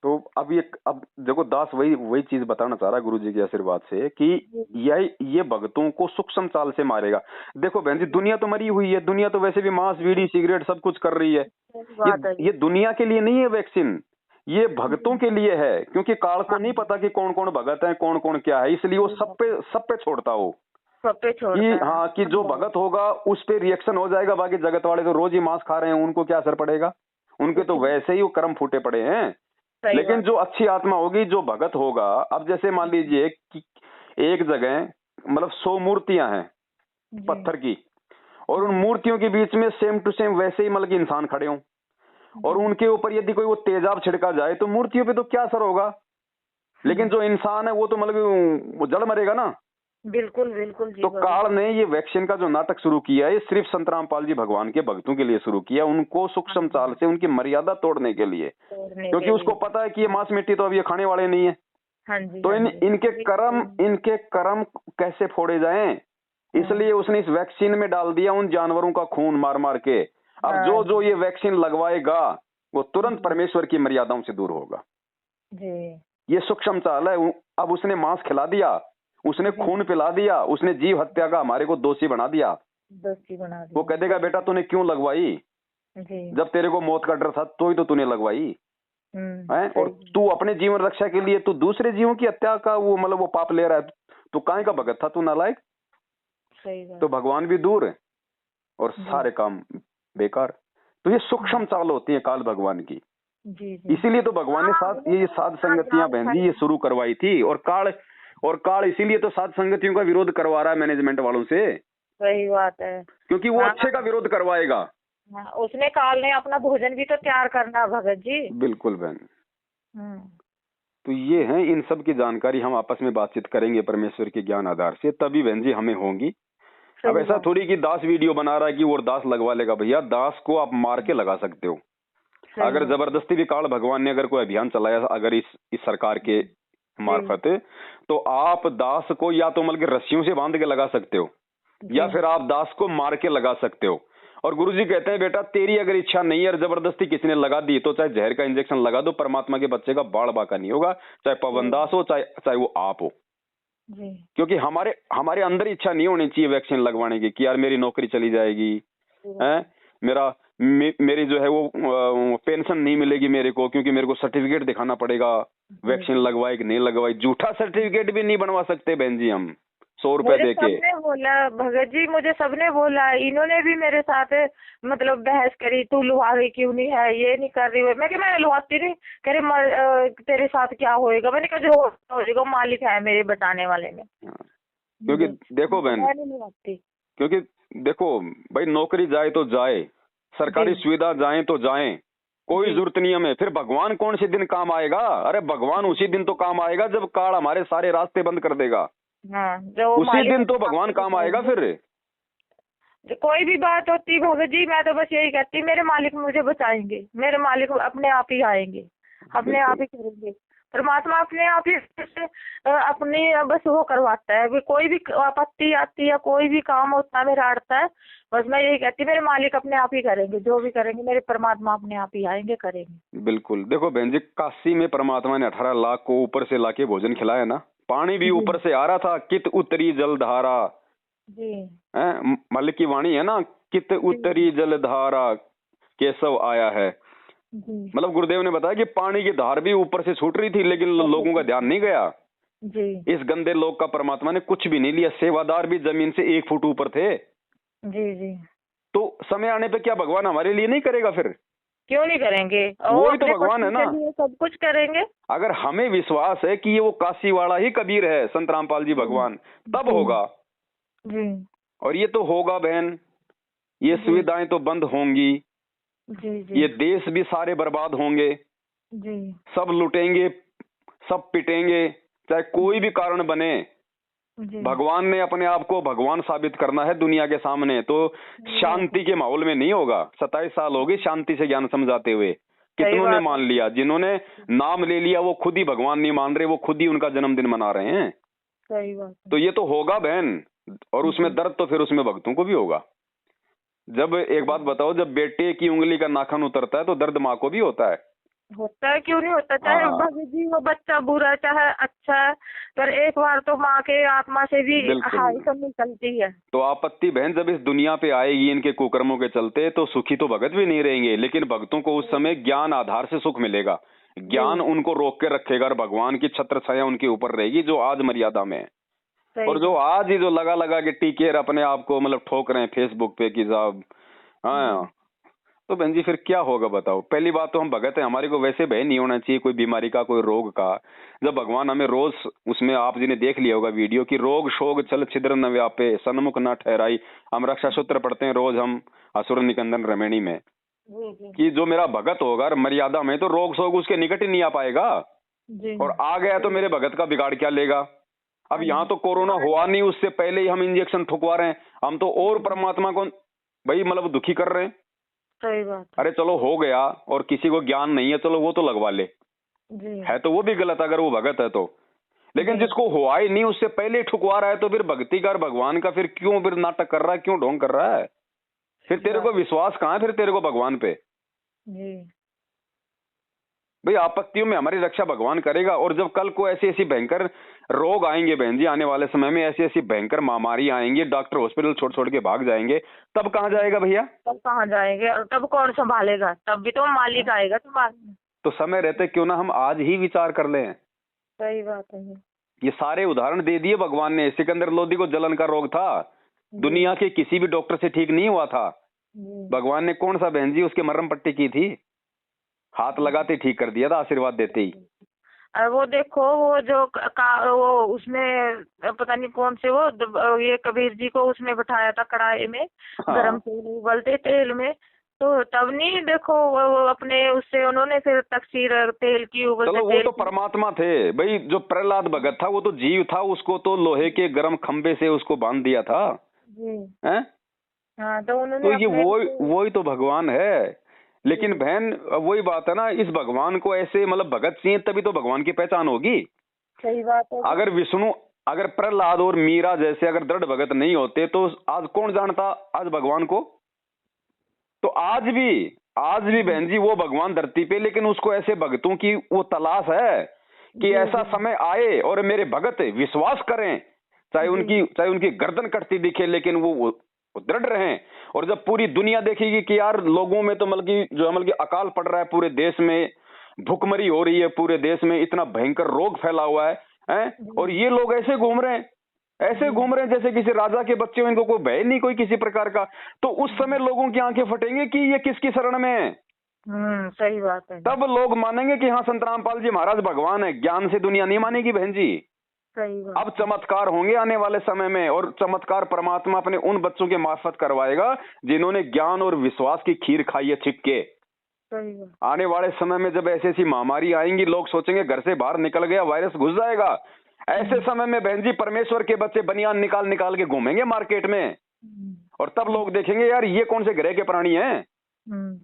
तो अब देखो दास वही चीज बताना चाह रहा है गुरु जी के आशीर्वाद से कि ये भक्तों को सूक्ष्म चाल से मारेगा। देखो बहन जी दुनिया तो मरी हुई है, दुनिया तो वैसे भी मांस बीड़ी सिगरेट सब कुछ कर रही है। ये दुनिया के लिए नहीं है वैक्सीन, ये भक्तों के लिए है। क्योंकि काल को नहीं पता कि कौन कौन भगत है कौन कौन क्या है, इसलिए वो सब पे छोड़ता हो कि हाँ कि जो भगत होगा उस पे रिएक्शन हो जाएगा। बाकी जगत वाले तो रोज ही मांस खा रहे हैं, उनको क्या असर पड़ेगा? उनके तो वैसे ही वो कर्म फूटे पड़े हैं। लेकिन जो अच्छी आत्मा होगी, जो भगत होगा, अब जैसे मान लीजिए कि एक जगह मतलब 100 मूर्तियां हैं पत्थर की, और उन मूर्तियों के बीच में सेम टू सेम वैसे ही मतलब इंसान खड़े हों, और उनके ऊपर यदि कोई वो तेजाब छिड़का जाए तो मूर्तियों पे तो क्या असर होगा? लेकिन जो इंसान है वो तो मतलब वो जड़ मरेगा ना। बिल्कुल बिल्कुल जी। तो काल ने ये वैक्सीन का जो नाटक शुरू किया है, ये सिर्फ संत रामपाल जी भगवान के भक्तों के लिए शुरू किया, उनको सूक्ष्म चाल से उनकी मर्यादा तोड़ने के लिए। क्योंकि उसको पता है कि ये मांस मिट्टी तो अब ये खाने वाले नहीं है। हाँ जी, तो इनके कर्म कैसे फोड़े जाएं, इसलिए उसने इस वैक्सीन में डाल दिया उन जानवरों का खून मार मार के। अब जो ये वैक्सीन लगवाएगा वो तुरंत परमेश्वर की मर्यादाओं से दूर होगा। ये सूक्ष्म चाल है। अब उसने मांस खिला दिया, उसने खून पिला दिया, उसने जीव हत्या का हमारे को दोषी बना दिया। वो कह देगा बेटा तूने क्यों लगवाई, जब तेरे को मौत का डर था तो ही तो तूने लगवाई है। और तू अपने जीवन रक्षा के लिए तू दूसरे जीवों की हत्या का वो मतलब वो पाप ले रहा है, तू काहे का भगत था, तू नालायक। तो भगवान भी दूर है और सारे काम बेकार। तो ये सूक्ष्म चाल होती है काल भगवान की। इसीलिए तो भगवान ने साथ ये साध संगतियां बहन जी ये शुरू करवाई थी। और काल इसीलिए तो साध संगतियों का विरोध करवा रहा है मैनेजमेंट वालों से। सही बात है, क्योंकि वो अच्छे का विरोध करवाएगा। उसने काल ने अपना भोजन भी तो तैयार करना भगत जी। बिल्कुल बहन। तो ये है, इन सब की जानकारी हम आपस में बातचीत करेंगे परमेश्वर के ज्ञान आधार से, तभी बहन जी हमें होंगी। अब ऐसा थोड़ी कि दास वीडियो बना रहा है कि वो दास लगवा लेगा। भैया दास को आप मार के लगा सकते हो। अगर जबरदस्ती भी काल भगवान ने अगर कोई अभियान चलाया अगर इस सरकार के मार्फत, तो आप दास को या तो मतलब रस्सियों से बांध के लगा सकते हो या फिर आप दास को मार के लगा सकते हो। और गुरुजी कहते हैं बेटा तेरी अगर इच्छा नहीं है और जबरदस्ती किसी ने लगा दी तो चाहे जहर का इंजेक्शन लगा दो, परमात्मा के बच्चे का बाढ़ बाका नहीं होगा, चाहे पवन दास हो चाहे वो आप हो। क्योंकि हमारे अंदर इच्छा नहीं होनी चाहिए वैक्सीन लगवाने की कि यार मेरी नौकरी चली जाएगी, मेरी जो है वो पेंशन नहीं मिलेगी मेरे को, क्योंकि मेरे को सर्टिफिकेट दिखाना पड़ेगा वैक्सीन लगवाई कि नहीं लगवाई। झूठा सर्टिफिकेट भी नहीं बनवा सकते बहन जी हम 100 रुपए दे के। सबने बोला भगत जी, मुझे सबने बोला, इन्होंने भी मेरे साथ मतलब बहस करी, तू लुहा रही क्यों नहीं है, ये नहीं कर रही है। मैं क्या मैं लुहाती नहीं, कह रहे तेरे साथ क्या होएगा। मैंने कहा जो हो जाएगा मालिक है मेरे बताने वाले में। क्योंकि देखो बहन, क्योंकि देखो भाई नौकरी जाए तो जाए, सरकारी सुविधा जाए तो जाए, कोई जरूरत नहीं हमें। फिर भगवान कौन से दिन काम आएगा? अरे भगवान उसी दिन तो काम आएगा जब काल हमारे सारे रास्ते बंद कर देगा। उसी दिन तो भगवान काम आएगा। फिर कोई भी बात होती भगत जी, मैं तो बस यही कहती मेरे मालिक मुझे बचाएंगे, मेरे मालिक अपने आप ही आएंगे, अपने आप ही करेंगे। परमात्मा अपने आप ही अपनी बस वो करवाता है। कोई भी आपत्ति आती है, कोई भी काम होता है मेरा अड़ता है, बस मैं यही कहती मेरे मालिक अपने आप ही करेंगे, जो भी करेंगे मेरे परमात्मा अपने आप ही आएंगे करेंगे। बिल्कुल। देखो बहन जी, काशी में परमात्मा ने 18 लाख को ऊपर से लाके भोजन खिलाया ना, पानी भी ऊपर से आ रहा था, कित उतरी जलधारा जी, मल्लिक की वाणी है ना, कित उतरी जलधारा केशव आया है। मतलब गुरुदेव ने बताया कि पानी की धार भी ऊपर से छूट रही थी, लेकिन लोगों का ध्यान नहीं गया जी। इस गंदे लोग का परमात्मा ने कुछ भी नहीं लिया। सेवादार भी जमीन से 1 फुट ऊपर थे जी। तो समय आने पे क्या भगवान हमारे लिए नहीं करेगा? फिर क्यों नहीं करेंगे? वही तो भगवान है ना, सब कुछ करेंगे। अगर हमें विश्वास है कि ये वो काशी वाला ही कबीर है, संत रामपाल जी भगवान, तब होगा जी। और ये तो होगा बहन, ये सुविधाएं तो बंद होंगी जी। ये देश भी सारे बर्बाद होंगे जी। सब लुटेंगे, सब पिटेंगे, चाहे कोई भी कारण बने। भगवान ने अपने आप को भगवान साबित करना है दुनिया के सामने, तो शांति के माहौल में नहीं होगा। 27 साल हो गए शांति से ज्ञान समझाते हुए, कितनों ने मान लिया? जिन्होंने नाम ले लिया वो खुद ही भगवान नहीं मान रहे, वो खुद ही उनका जन्मदिन मना रहे हैं। सही बात। तो ये तो होगा बहन, और उसमें दर्द तो फिर उसमें भक्तों को भी होगा। जब एक बात बताओ, जब बेटे की उंगली का नाखून उतरता है तो दर्द माँ को भी होता है। क्यों नहीं होता? चाहे भगत जी वो बच्चा बुरा चाहे अच्छा, पर एक बार तो माँ के आत्मा से भी हाय तो निकलती है। तो आपत्ति बहन जब इस दुनिया पे आएगी इनके कुकर्मों के चलते, तो सुखी तो भगत भी नहीं रहेंगे, लेकिन भक्तों को उस समय ज्ञान आधार से सुख मिलेगा। ज्ञान उनको रोक के रखेगा और भगवान की छत्र छाया उनके ऊपर रहेगी, जो आज मर्यादा में है। और जो आज ही जो लगा के टीके अपने आप को मतलब ठोक रहे हैं फेसबुक पे कि साहब, हाँ, तो बहन जी फिर क्या होगा बताओ? पहली बात तो हम भगत हैं, हमारे को वैसे भय नहीं होना चाहिए कोई बीमारी का, कोई रोग का। जब भगवान हमें रोज, उसमें आप जी ने देख लिया होगा वीडियो कि रोग शोग छल छिद्र न व्यापे, सन्मुख न ठहराई। हम रक्षा सूत्र पढ़ते हैं रोज हम असुर निकंदन रमणी में, कि जो मेरा भगत होगा मर्यादा में, तो रोग शोग उसके निकट ही नहीं आ पाएगा, और आ गया तो मेरे भगत का बिगाड़ क्या लेगा? अब यहाँ तो कोरोना हुआ नहीं, उससे पहले ही हम इंजेक्शन ठुकवा रहे हैं, हम तो और परमात्मा को भाई मतलब दुखी कर रहे हैं। सही बात। अरे चलो हो गया, और किसी को ज्ञान नहीं है, चलो वो तो लगवा ले जी। है तो वो भी गलत अगर वो भगत है तो, लेकिन जिसको हुआ ही नहीं उससे पहले ठुकवा रहा है, तो फिर भक्ति का भगवान का फिर क्यों फिर नाटक कर रहा है, क्यों ढोंग कर रहा है? फिर तेरे को विश्वास कहाँ है फिर तेरे को भगवान पे जी? भाई आपत्तियों में हमारी रक्षा भगवान करेगा। और जब कल को ऐसी ऐसी भयंकर रोग आएंगे बहन जी, आने वाले समय में ऐसी ऐसी भयंकर महामारी आएंगी, डॉक्टर हॉस्पिटल छोड़ छोड़ के भाग जाएंगे, तब कहाँ जाएगा भैया? तब कहाँ जाएंगे? और तब कौन संभालेगा? तब भी तो मालिक आएगा तुम्हारा। तो समय रहते क्यों ना हम आज ही विचार कर लें। सही बात है। ये सारे उदाहरण दे दिए भगवान ने। सिकंदर लोधी को जलन का रोग था, दुनिया के किसी भी डॉक्टर से ठीक नहीं हुआ था। भगवान ने कौन सा बहन जी उसके मरहम पट्टी की थी? हाथ लगाते ठीक कर दिया था, आशीर्वाद देते ही। वो देखो वो जो वो उसमें पता नहीं कौन से वो ये कबीर जी को उसमें बैठाया था कढ़ाई में, गरम तेल उबलते तेल में, तो तब नहीं देखो वो अपने उससे उन्होंने फिर तकसीर तेल की उबलते वो तो परमात्मा थे भाई। जो प्रहलाद भगत था वो तो जीव था, उसको तो लोहे के गर्म खंबे से उसको बांध दिया था जी। हैं? हाँ, तो तो उन्होंने ये अपने वही तो भगवान है। लेकिन बहन वही बात है ना, इस भगवान को ऐसे मतलब भगत सिंह तभी तो भगवान की पहचान होगी। सही बात है। अगर विष्णु, अगर प्रहलाद और मीरा जैसे अगर दृढ़ भगत नहीं होते तो आज कौन जानता आज भगवान को। तो आज भी बहन जी वो भगवान धरती पे, लेकिन उसको ऐसे भक्तों की वो तलाश है कि ऐसा समय आए और मेरे भगत विश्वास करें, चाहे उनकी गर्दन कटती दिखे, लेकिन वो दृढ़ रहें। और जब पूरी दुनिया देखेगी कि यार लोगों में तो मतलब कि अकाल पड़ रहा है, पूरे देश में भुखमरी हो रही है, पूरे देश में इतना भयंकर रोग फैला हुआ है, और ये लोग ऐसे घूम रहे हैं जैसे किसी राजा के बच्चे हो, इनको कोई भय नहीं कोई किसी प्रकार का। तो उस समय लोगों की आंखें फटेंगे कि ये किसकी शरण में है। सही बात है। तब लोग मानेंगे कि हाँ संत रामपाल जी महाराज भगवान है। ज्ञान से दुनिया नहीं मानेगी बहन जी। सही बात। अब चमत्कार होंगे आने वाले समय में, और चमत्कार परमात्मा अपने उन बच्चों के मार्फत करवाएगा जिन्होंने ज्ञान और विश्वास की खीर खाई है छिप के। सही बात। आने वाले समय में जब ऐसी ऐसी महामारी आएंगी, लोग सोचेंगे घर से बाहर निकल गया वायरस घुस जाएगा। ऐसे समय में बहन जी परमेश्वर के बच्चे बनियान निकाल निकाल के घूमेंगे मार्केट में, और तब लोग देखेंगे यार ये कौन से ग्रह के प्राणी हैं।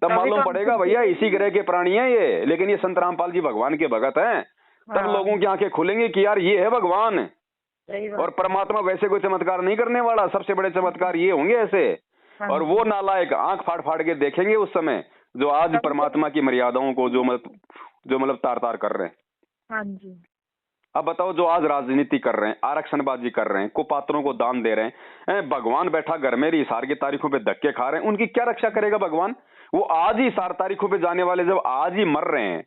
तब मालूम पड़ेगा भैया इसी ग्रह के प्राणी हैं ये, लेकिन ये संत रामपाल जी भगवान के भगत हैं। तब लोगों की आंखें खुलेंगी कि यार ये है भगवान। और परमात्मा वैसे कोई चमत्कार नहीं करने वाला, सबसे बड़े चमत्कार ये होंगे ऐसे। और वो नालायक आंख फाड़ फाड़ के देखेंगे उस समय, जो आज परमात्मा की मर्यादाओं को जो मतलब तार तार कर रहे हैं। हाँ जी। अब बताओ, जो आज राजनीति कर रहे हैं, आरक्षणबाजी कर रहे हैं, कुपात्रों को दान दे रहे हैं, भगवान बैठा घर में हिसार की तारीखों पे धक्के खा रहे हैं, उनकी क्या रक्षा करेगा भगवान। वो आज ही हिसार तारीखों पे जाने वाले जब आज ही मर रहे हैं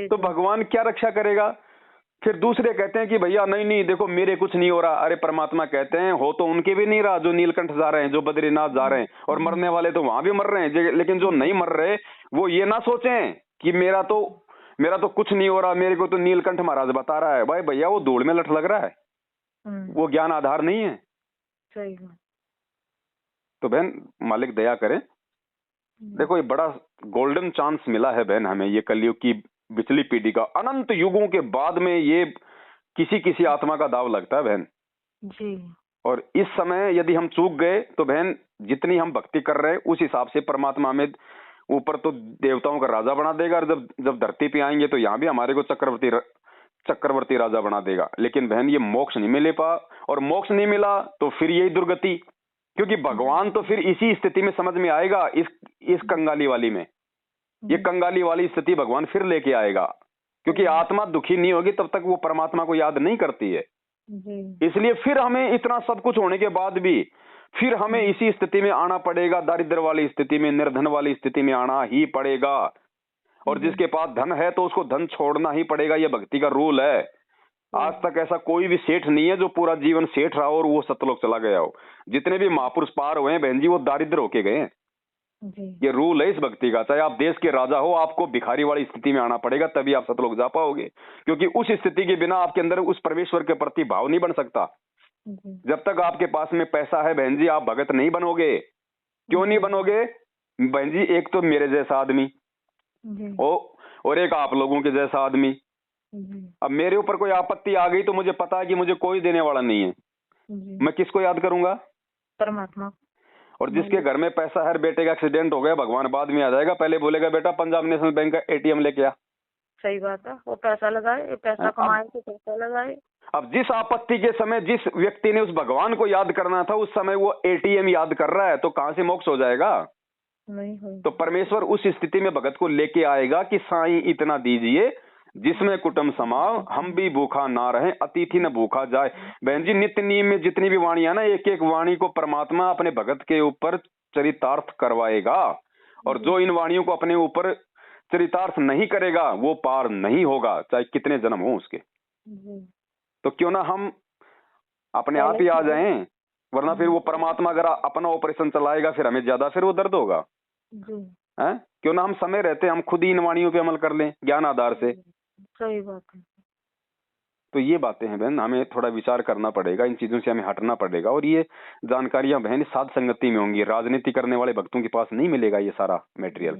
तो भगवान क्या रक्षा करेगा। फिर दूसरे कहते हैं कि भैया नहीं देखो मेरे कुछ नहीं हो रहा। अरे परमात्मा कहते हैं हो तो उनके भी नहीं रहा, जो नीलकंठ जा रहे हैं, जो बद्रीनाथ जा रहे हैं, और मरने वाले तो वहां भी मर रहे हैं। लेकिन जो नहीं मर रहे वो ये ना सोचें कि मेरा तो कुछ नहीं हो रहा, मेरे को तो नीलकंठ महाराज बता रहा है। भाई भैया वो धूल में लट लग रहा है, वो ज्ञान आधार नहीं है। सही बात। तो बहन मालिक दया करे। देखो ये बड़ा गोल्डन चांस मिला है बहन हमें, ये कलयुग की पिछली पीढ़ी का। अनंत युगों के बाद में ये किसी आत्मा का दाव लगता है बहन जी। और इस समय यदि हम चूक गए तो बहन जितनी हम भक्ति कर रहे हैं उस हिसाब से परमात्मा हमें ऊपर तो देवताओं का राजा बना देगा, और जब धरती पे आएंगे तो यहाँ भी हमारे को चक्रवर्ती राजा बना देगा। लेकिन बहन ये मोक्ष नहीं मिले और मोक्ष नहीं मिला तो फिर यही दुर्गति, क्योंकि भगवान तो फिर इसी स्थिति में समझ में आएगा, इस कंगाली वाली में। ये कंगाली वाली स्थिति भगवान फिर लेके आएगा, क्योंकि आत्मा दुखी नहीं होगी तब तक वो परमात्मा को याद नहीं करती है। इसलिए फिर हमें इतना सब कुछ होने के बाद भी फिर हमें इसी स्थिति में आना पड़ेगा, दारिद्र वाली स्थिति में, निर्धन वाली स्थिति में आना ही पड़ेगा। और जिसके पास धन है तो उसको धन छोड़ना ही पड़ेगा, ये भक्ति का रूल है। आज तक ऐसा कोई भी सेठ नहीं है जो पूरा जीवन सेठ रहा और वो सतलोक चला गया हो। जितने भी महापुरुष पार हुए हैं बहन जी वो दारिद्र होके गए हैं। ये रूल है इस भक्ति का। चाहे आप देश के राजा हो, आपको भिखारी वाली स्थिति में आना पड़ेगा, तभी आप सतलोक जा पाओगे, क्योंकि उस स्थिति के बिना आपके अंदर उस परमेश्वर के प्रति भाव नहीं बन सकता। जब तक आपके पास में पैसा है बहन जी आप भगत नहीं बनोगे। क्यों नहीं बनोगे बहन जी? एक तो मेरे जैसा आदमी और एक आप लोगों के जैसा आदमी। अब मेरे ऊपर कोई आपत्ति आ गई तो मुझे पता है कि मुझे कोई देने वाला नहीं है, मैं किसको याद करूंगा? परमात्मा। और जिसके घर में पैसा है, बेटे का एक्सीडेंट हो गया, भगवान बाद में आ जाएगा, पहले बोलेगा बेटा पंजाब नेशनल बैंक का एटीएम लेके आ। सही बात है, वो पैसा लगाए, पैसा कमाए तो पैसा लगाए। अब जिस आपत्ति के समय जिस व्यक्ति ने उस भगवान को याद करना था उस समय वो एटीएम याद कर रहा है, तो कहां से मोक्ष हो जाएगा? नहीं हो। तो परमेश्वर उस स्थिति में भगत को लेके आएगा कि साईं इतना दीजिए जिसमें कुटुंब समाओ, हम भी भूखा ना रहे, अतिथि न भूखा जाए। बहन जी नित्य नियम में जितनी भी वाणी है ना, एक एक वाणी को परमात्मा अपने भगत के ऊपर चरितार्थ करवाएगा, और जो इन वाणियों को अपने ऊपर चरितार्थ नहीं करेगा वो पार नहीं होगा, चाहे कितने जन्म हो उसके। तो क्यों ना हम अपने आप ही आ जाएं, वरना फिर वो परमात्मा अगर अपना ऑपरेशन चलाएगा फिर हमें ज्यादा फिर वो दर्द होगा। हैं? क्यों ना हम समय रहते हम खुद ही इन वाणियों पे अमल कर लें ज्ञान आधार से। सही बात है। तो ये बातें हैं बहन, हमें थोड़ा विचार करना पड़ेगा, इन चीजों से हमें हटना पड़ेगा। और ये जानकारियां बहन साध संगति में होंगी, राजनीति करने वाले भक्तों के पास नहीं मिलेगा ये सारा मटेरियल।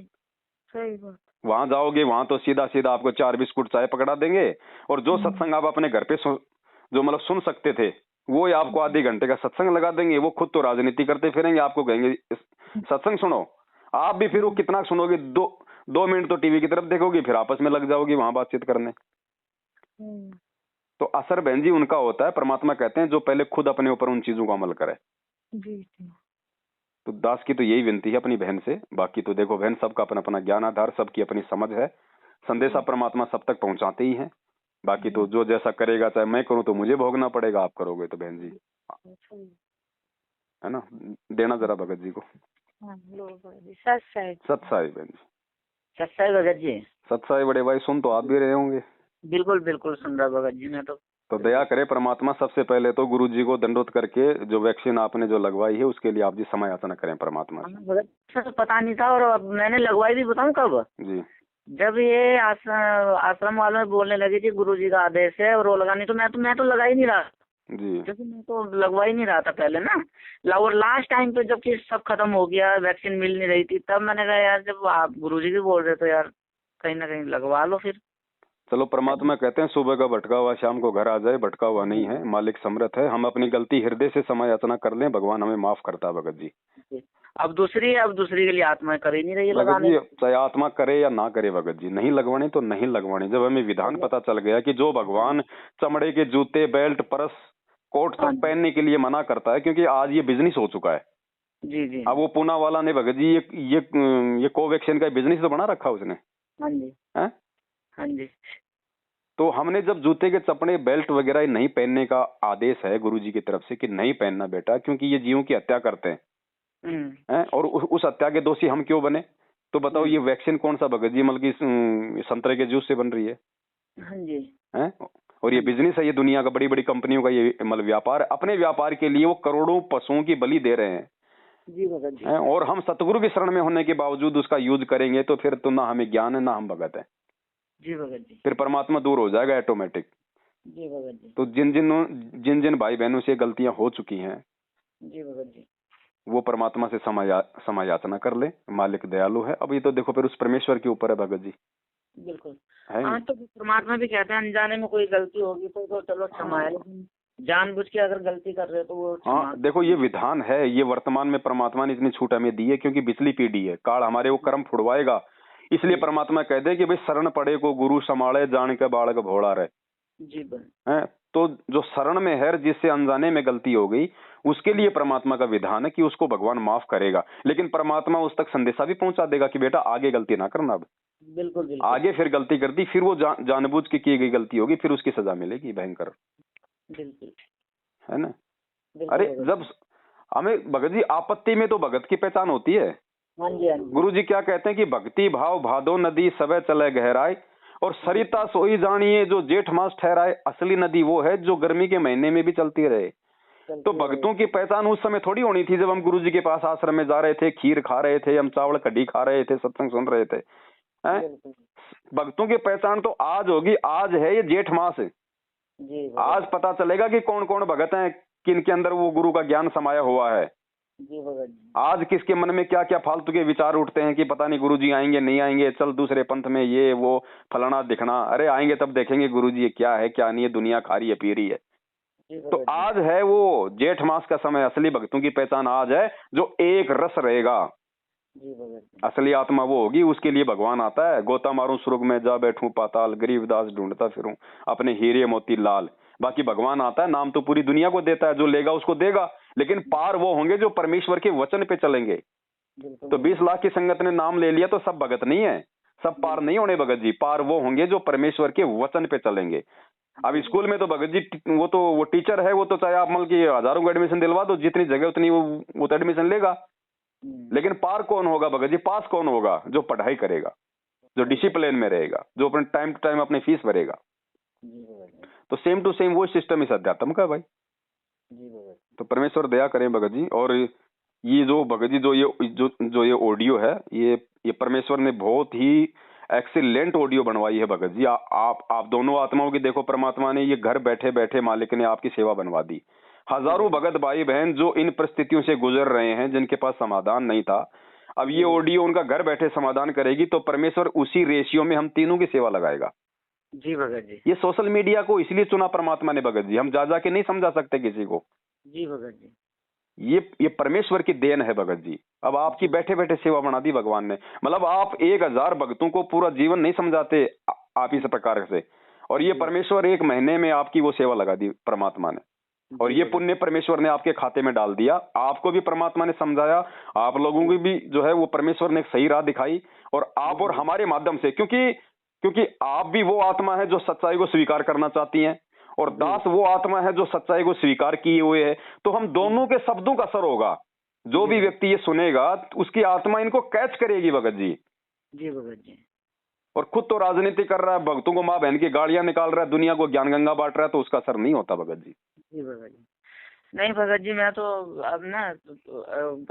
सही बात। वहां जाओगे वहां तो सीधा सीधा आपको 4 बिस्कुट चाय पकड़ा देंगे, और जो सत्संग आप अपने घर पे जो मतलब सुन सकते थे वो ही आपको आधे घंटे का सत्संग लगा देंगे, वो खुद तो राजनीति करते फिरेंगे, आपको कहेंगे सत्संग सुनो, आप भी फिर वो कितना सुनोगे, 2 मिनट तो टीवी की तरफ देखोगे, फिर आपस में लग जाओगी वहां बातचीत करने। तो असर बहन जी उनका होता है, परमात्मा कहते हैं जो पहले खुद अपने ऊपर उन चीजों को अमल करे। जी। तो दास की तो यही विनती है अपनी बहन से। बाकी तो देखो बहन, सबका अपना अपना ज्ञान आधार, सबकी अपनी समझ है, संदेशा परमात्मा सब तक पहुंचाते ही हैं। बाकी तो जो जैसा करेगा, चाहे मैं करूं तो मुझे भोगना पड़ेगा, आप करोगे तो बहन जी, है ना, देना जरा भगत जी को। सत्साई बहन जी, सत्साई भगत जी, सत्साई बड़े भाई, सुन तो आप भी रहे होंगे। बिल्कुल बिल्कुल सुन रहा भगत जी, मैं तो दया करे परमात्मा, सबसे पहले तो गुरु जी को दंडोत करके जो वैक्सीन आपने जो लगवाई है उसके लिए आप जी समय याचना करें परमात्मा से। भगत तो पता नहीं था, और अब मैंने लगवाई भी, बताऊं कब जी, जब ये आश्रम वालों में बोलने लगे कि गुरु जी का आदेश है और वो लगानी, तो मैं तो लगा ही नहीं रहा जी, क्योंकि मैं तो लगवा ही नहीं रहा था पहले ना। और लास्ट टाइम पे जबकि सब खत्म हो गया, वैक्सीन मिल नहीं रही थी, तब मैंने कहा यार जब आप गुरुजी भी बोल रहे तो यार कहीं ना कहीं लगवा लो फिर। चलो परमात्मा कहते हैं सुबह का भटका हुआ शाम को घर आ जाए, भटका हुआ नहीं है, मालिक समर्थ है। हम अपनी गलती हृदय से समय याचना कर लें, भगवान हमें माफ करता है भगत जी। अब दूसरी के लिए आत्मा कर ही नहीं रही है भगत लगाने। जी चाहे आत्मा करे या ना करे भगत जी, नहीं लगवानी तो नहीं लगवानी। जब हमें विधान पता चल गया कि जो भगवान चमड़े के जूते, बेल्ट, पर्स, कोट सब पहनने के लिए मना करता है, क्योंकि आज ये बिजनेस हो चुका है। जी जी। अब वो पूना वाला ने भगत जी ये कोवैक्सीन का बिजनेस तो बना रखा उसने। हाँ जी, है हाँ जी। तो हमने जब जूते के चपड़े, बेल्ट वगैरह नहीं पहनने का आदेश है गुरुजी की तरफ से कि नहीं पहनना बेटा, क्योंकि ये जीवों की हत्या करते हैं, और उस हत्या के दोषी हम क्यों बने? तो बताओ ये वैक्सीन कौन सा भगत जी, मतलब कि संतरे के जूस से बन रही है? हाँ जी। हैं? और ये बिजनेस है, ये दुनिया का बड़ी बड़ी कंपनियों का ये मतलब व्यापार, अपने व्यापार के लिए वो करोड़ों पशुओं की बलि दे रहे हैं जी भगत जी। और हम सतगुरु की शरण में होने के बावजूद उसका यूज करेंगे तो फिर तो ना हमें ज्ञान है ना हम भगत है। जी भगत जी। फिर परमात्मा दूर हो जाएगा ऑटोमेटिक। जी भगत जी। तो जिन जिन भाई बहनों से गलतियां हो चुकी हैं जी भगत जी, वो परमात्मा से समय याचना कर ले, मालिक दयालु है। अब ये तो देखो फिर उस परमेश्वर के ऊपर है भगत जी। बिल्कुल। है हाँ तो परमात्मा भी कहते हैं अनजाने में कोई गलती होगी तो चलो क्षमा है, लेकिन जानबूझ के अगर गलती कर रहे हो तो वो हाँ देखो ये विधान है, ये वर्तमान में परमात्मा ने इतनी छूट हमें दी है क्योंकि पिछली पीढ़ी है, काल हमारे वो कर्म फुड़वाएगा। इसलिए परमात्मा कहते हैं कि भाई शरण पड़े को गुरु संभाले, जान के बालक भोला रहे। जी है तो जो शरण में है, जिससे अनजाने में गलती हो गई, उसके लिए परमात्मा का विधान है कि उसको भगवान माफ करेगा, लेकिन परमात्मा उस तक संदेशा भी पहुंचा देगा कि बेटा आगे गलती ना करना। अब बिल्कुल बिल्कुल। आगे फिर गलती कर दी, फिर वो जानबूझ के की गई गलती होगी, फिर उसकी सजा मिलेगी भयंकर। बिल्कुल है ना? अरे जब हमें भगत जी आपत्ति में तो भगत की पहचान होती है। हाँ जी, हाँ जी। गुरु जी क्या कहते हैं कि भक्ति भाव भादो नदी सबे चले गहराई, और सरिता सोई जानिए जो जेठ मास ठहराए। असली नदी वो है जो गर्मी के महीने में भी चलती रहे। तो भक्तों की पहचान उस समय थोड़ी होनी थी जब हम गुरु जी के पास आश्रम में जा रहे थे, खीर खा रहे थे, हम चावल कढ़ी खा रहे थे, सत्संग सुन रहे थे। भक्तों की पहचान तो आज होगी। आज है ये जेठ मास, आज पता चलेगा कि कौन कौन भगत हैं, किन के अंदर वो गुरु का ज्ञान समाया हुआ है। आज किसके मन में क्या क्या फालतू के विचार उठते हैं कि पता नहीं गुरुजी आएंगे नहीं आएंगे, चल दूसरे पंथ में ये वो फलाना दिखना। अरे आएंगे तब देखेंगे गुरुजी ये क्या है क्या नहीं है, दुनिया खा रही है पी रही है। तो आज है वो जेठ मास का समय, असली भक्तों की पहचान आज है जो एक रस रहेगा। असली आत्मा वो होगी, उसके लिए भगवान आता है। गोता मारूं स्वर्ग में जा बैठूं पाताल, गरीबदास ढूंढता फिरूं अपने हीरे मोती लाल। बाकी भगवान आता है, नाम तो पूरी दुनिया को देता है, जो लेगा उसको देगा, लेकिन पार वो होंगे जो परमेश्वर के वचन पे चलेंगे। तो 20 लाख की संगत ने नाम ले लिया तो सब भगत नहीं है, सब पार नहीं होने भगत जी। पार वो होंगे जो परमेश्वर के वचन पे चलेंगे। अब स्कूल में तो भगत जी वो टीचर है, वो तो चाहे आप मतलब की हजारों को एडमिशन दिलवा दो, जितनी जगह उतनी वो तो एडमिशन लेगा। लेकिन पार कौन होगा भगत जी, पास कौन होगा? जो पढ़ाई करेगा, जो डिसिप्लिन में रहेगा, जो अपने टाइम टू टाइम अपनी फीस भरेगा। तो सेम टू सेम वो सिस्टम इस अध्यात्म का भाई। तो परमेश्वर दया करें भगत जी। और ये जो भगत जी जो ये ऑडियो है, ये परमेश्वर ने बहुत ही एक्सीलेंट ऑडियो बनवाई है भगत जी। आप दोनों आत्माओं की देखो, परमात्मा ने ये घर बैठे बैठे मालिक ने आपकी सेवा बनवा दी। हजारों भगत भाई बहन जो इन परिस्थितियों से गुजर रहे हैं, जिनके पास समाधान नहीं था, अब ये ऑडियो उनका घर बैठे समाधान करेगी। तो परमेश्वर उसी रेशियो में हम तीनों की सेवा लगाएगा। जी भगत जी। ये सोशल मीडिया को इसलिए चुना परमात्मा ने भगत जी, हम जा के नहीं समझा सकते किसी को। जी भगत जी। ये परमेश्वर की देन है भगत जी। अब आपकी बैठे बैठे सेवा बना दी भगवान ने। मतलब आप 1000 भक्तों को पूरा जीवन नहीं समझाते आप इस प्रकार से, और ये परमेश्वर 1 महीने में आपकी वो सेवा लगा दी परमात्मा ने, और ये पुण्य परमेश्वर ने आपके खाते में डाल दिया। आपको भी परमात्मा ने समझाया, आप लोगों को भी जो है वो परमेश्वर ने एक सही राह दिखाई, और आप और हमारे माध्यम से, क्योंकि आप भी वो आत्मा है जो सच्चाई को स्वीकार करना चाहती हैं, और दास वो आत्मा है जो सच्चाई को स्वीकार किए हुए है। तो हम दोनों के शब्दों का असर होगा। जो भी व्यक्ति ये सुनेगा उसकी आत्मा इनको कैच करेगी भगत जी। जी भगत जी। और खुद तो राजनीति कर रहा है, भक्तों को माँ बहन की गाड़ियां निकाल रहा है, दुनिया को ज्ञान गंगा बांट रहा है, तो उसका असर नहीं होता भगत जी। जी भगत जी। नहीं भगत जी, मैं तो अब ना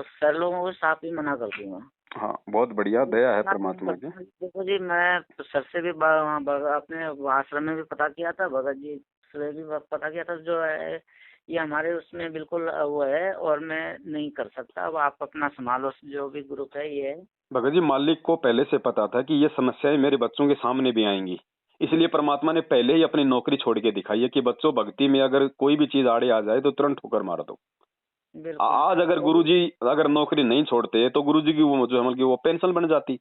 सर लोगों को साफ ही मना कर दूंगा। हाँ, बहुत बढ़िया, दया है परमात्मा की। देखो जी, मैं सर से भी अपने आश्रम में भी पता किया था, भगत जी से भी पता किया था, जो है ये हमारे उसमें बिल्कुल वो है, और मैं नहीं कर सकता। अब आप अपना संभालो, जो भी ग्रुप है ये है। भगत जी, मालिक को पहले से पता था कि ये समस्याएं मेरे बच्चों के सामने भी आएंगी, इसलिए परमात्मा ने पहले ही अपनी नौकरी छोड़ के दिखाई है कि बच्चों, भक्ति में अगर कोई भी चीज आड़े आ जाए तो तुरंत ठोकर मार दो। आज अगर गुरुजी अगर नौकरी नहीं छोड़ते तो गुरुजी की वो जो की वो पेंशन बन जाती।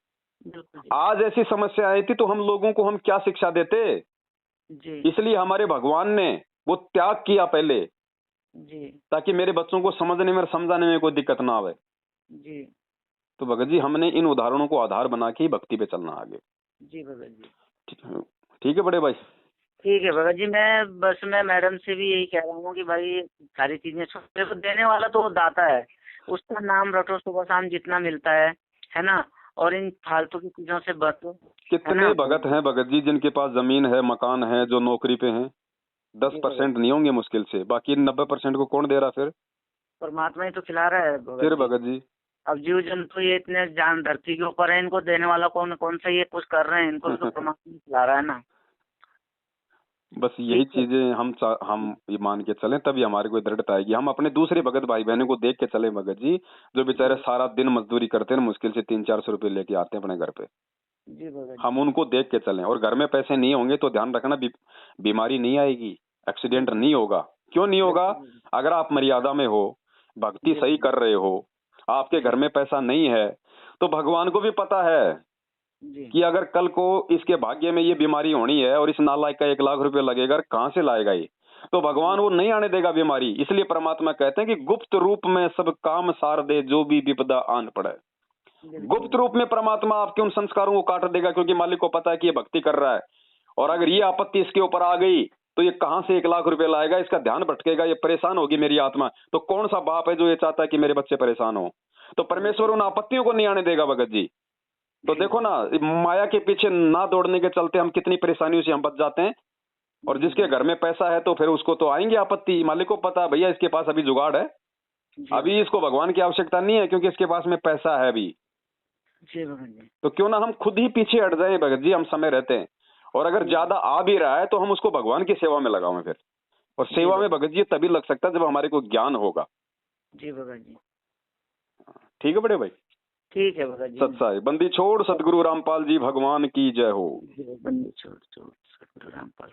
आज ऐसी समस्या आई थी तो हम लोगों को हम क्या शिक्षा देते जी। इसलिए हमारे भगवान ने वो त्याग किया पहले जी, ताकि मेरे बच्चों को समझने में और समझाने में कोई दिक्कत ना आवे। जी। तो भगत जी, हमने इन उदाहरणों को आधार बना के ही भक्ति पे चलना आगे। जी भगत जी। ठीक है बड़े भाई। ठीक है भगत जी। मैं मैडम से भी यही कह रहा हूँ कि भाई सारी चीजें छोटे को देने वाला तो वो दाता है, उसका नाम रटो सुबह शाम जितना मिलता है ना, और इन फालतू की चीजों से बचो। कितने भगत हैं भगत जी जिनके पास जमीन है, मकान है, जो नौकरी पे हैं? 10% नहीं होंगे मुश्किल से, बाकी 90% को कौन दे रहा फिर? परमात्मा ही तो खिला रहा है फिर भगत जी। अब जीव जंतु ये इतने जान धरती के ऊपर है, इनको देने वाला कौन सा ये कुछ कर रहे हैं, इनको तो परमात्मा खिला रहा है ना। बस यही चीजें हम ये मान के चलें, तभी हमारे को दृढ़ता आएगी। हम अपने दूसरे भगत भाई बहनों को देख के चले भगत जी, जो बेचारे सारा दिन मजदूरी करते हैं, मुश्किल से 300-400 रुपए लेके आते हैं अपने घर पे। जी भगत। हम उनको देख के चलें, और घर में पैसे नहीं होंगे तो ध्यान रखना बीमारी नहीं आएगी, एक्सीडेंट नहीं होगा। क्यों नहीं होगा? अगर आप मर्यादा में हो, भक्ति सही कर रहे हो, आपके घर में पैसा नहीं है, तो भगवान को भी पता है कि अगर कल को इसके भाग्य में ये बीमारी होनी है और इस नालायक का 1 लाख रुपए लगेगा, कहाँ से लाएगा ये? तो भगवान वो नहीं आने देगा बीमारी। इसलिए परमात्मा कहते हैं कि गुप्त रूप में सब काम सार दे, जो भी विपदा आन पड़े। गुप्त रूप में परमात्मा आपके उन संस्कारों को काट देगा, क्योंकि मालिक को पता है कि ये भक्ति कर रहा है, और अगर ये आपत्ति इसके ऊपर आ गई तो ये कहां से 1 लाख रुपए लाएगा, इसका ध्यान भटकेगा, ये परेशान होगी मेरी आत्मा। तो कौन सा बाप है जो ये चाहता है कि मेरे बच्चे परेशान हो? तो परमेश्वर उन आपत्तियों को नहीं आने देगा भगत जी। तो देखो ना, माया के पीछे ना दौड़ने के चलते हम कितनी परेशानियों से हम बच जाते हैं। और जिसके घर में पैसा है तो फिर उसको तो आएंगे आपत्ति। मालिक को पता है भैया इसके पास अभी जुगाड़ है, अभी इसको भगवान की आवश्यकता नहीं है, क्योंकि इसके पास में पैसा है अभी। तो क्यों ना हम खुद ही पीछे हट जाए भगत जी, हम समय रहते हैं। और अगर ज्यादा आ भी रहा है तो हम उसको भगवान की सेवा में लगाओ फिर। और सेवा में भगत जी तभी लग सकता है जब हमारे को ज्ञान होगा। जी भगत जी। ठीक है बड़े भाई। ठीक है भगत जी। सत्साई बंदी छोड़ सतगुरु रामपाल जी भगवान की जय हो। बंदी छोड़ सतगुरु रामपाल।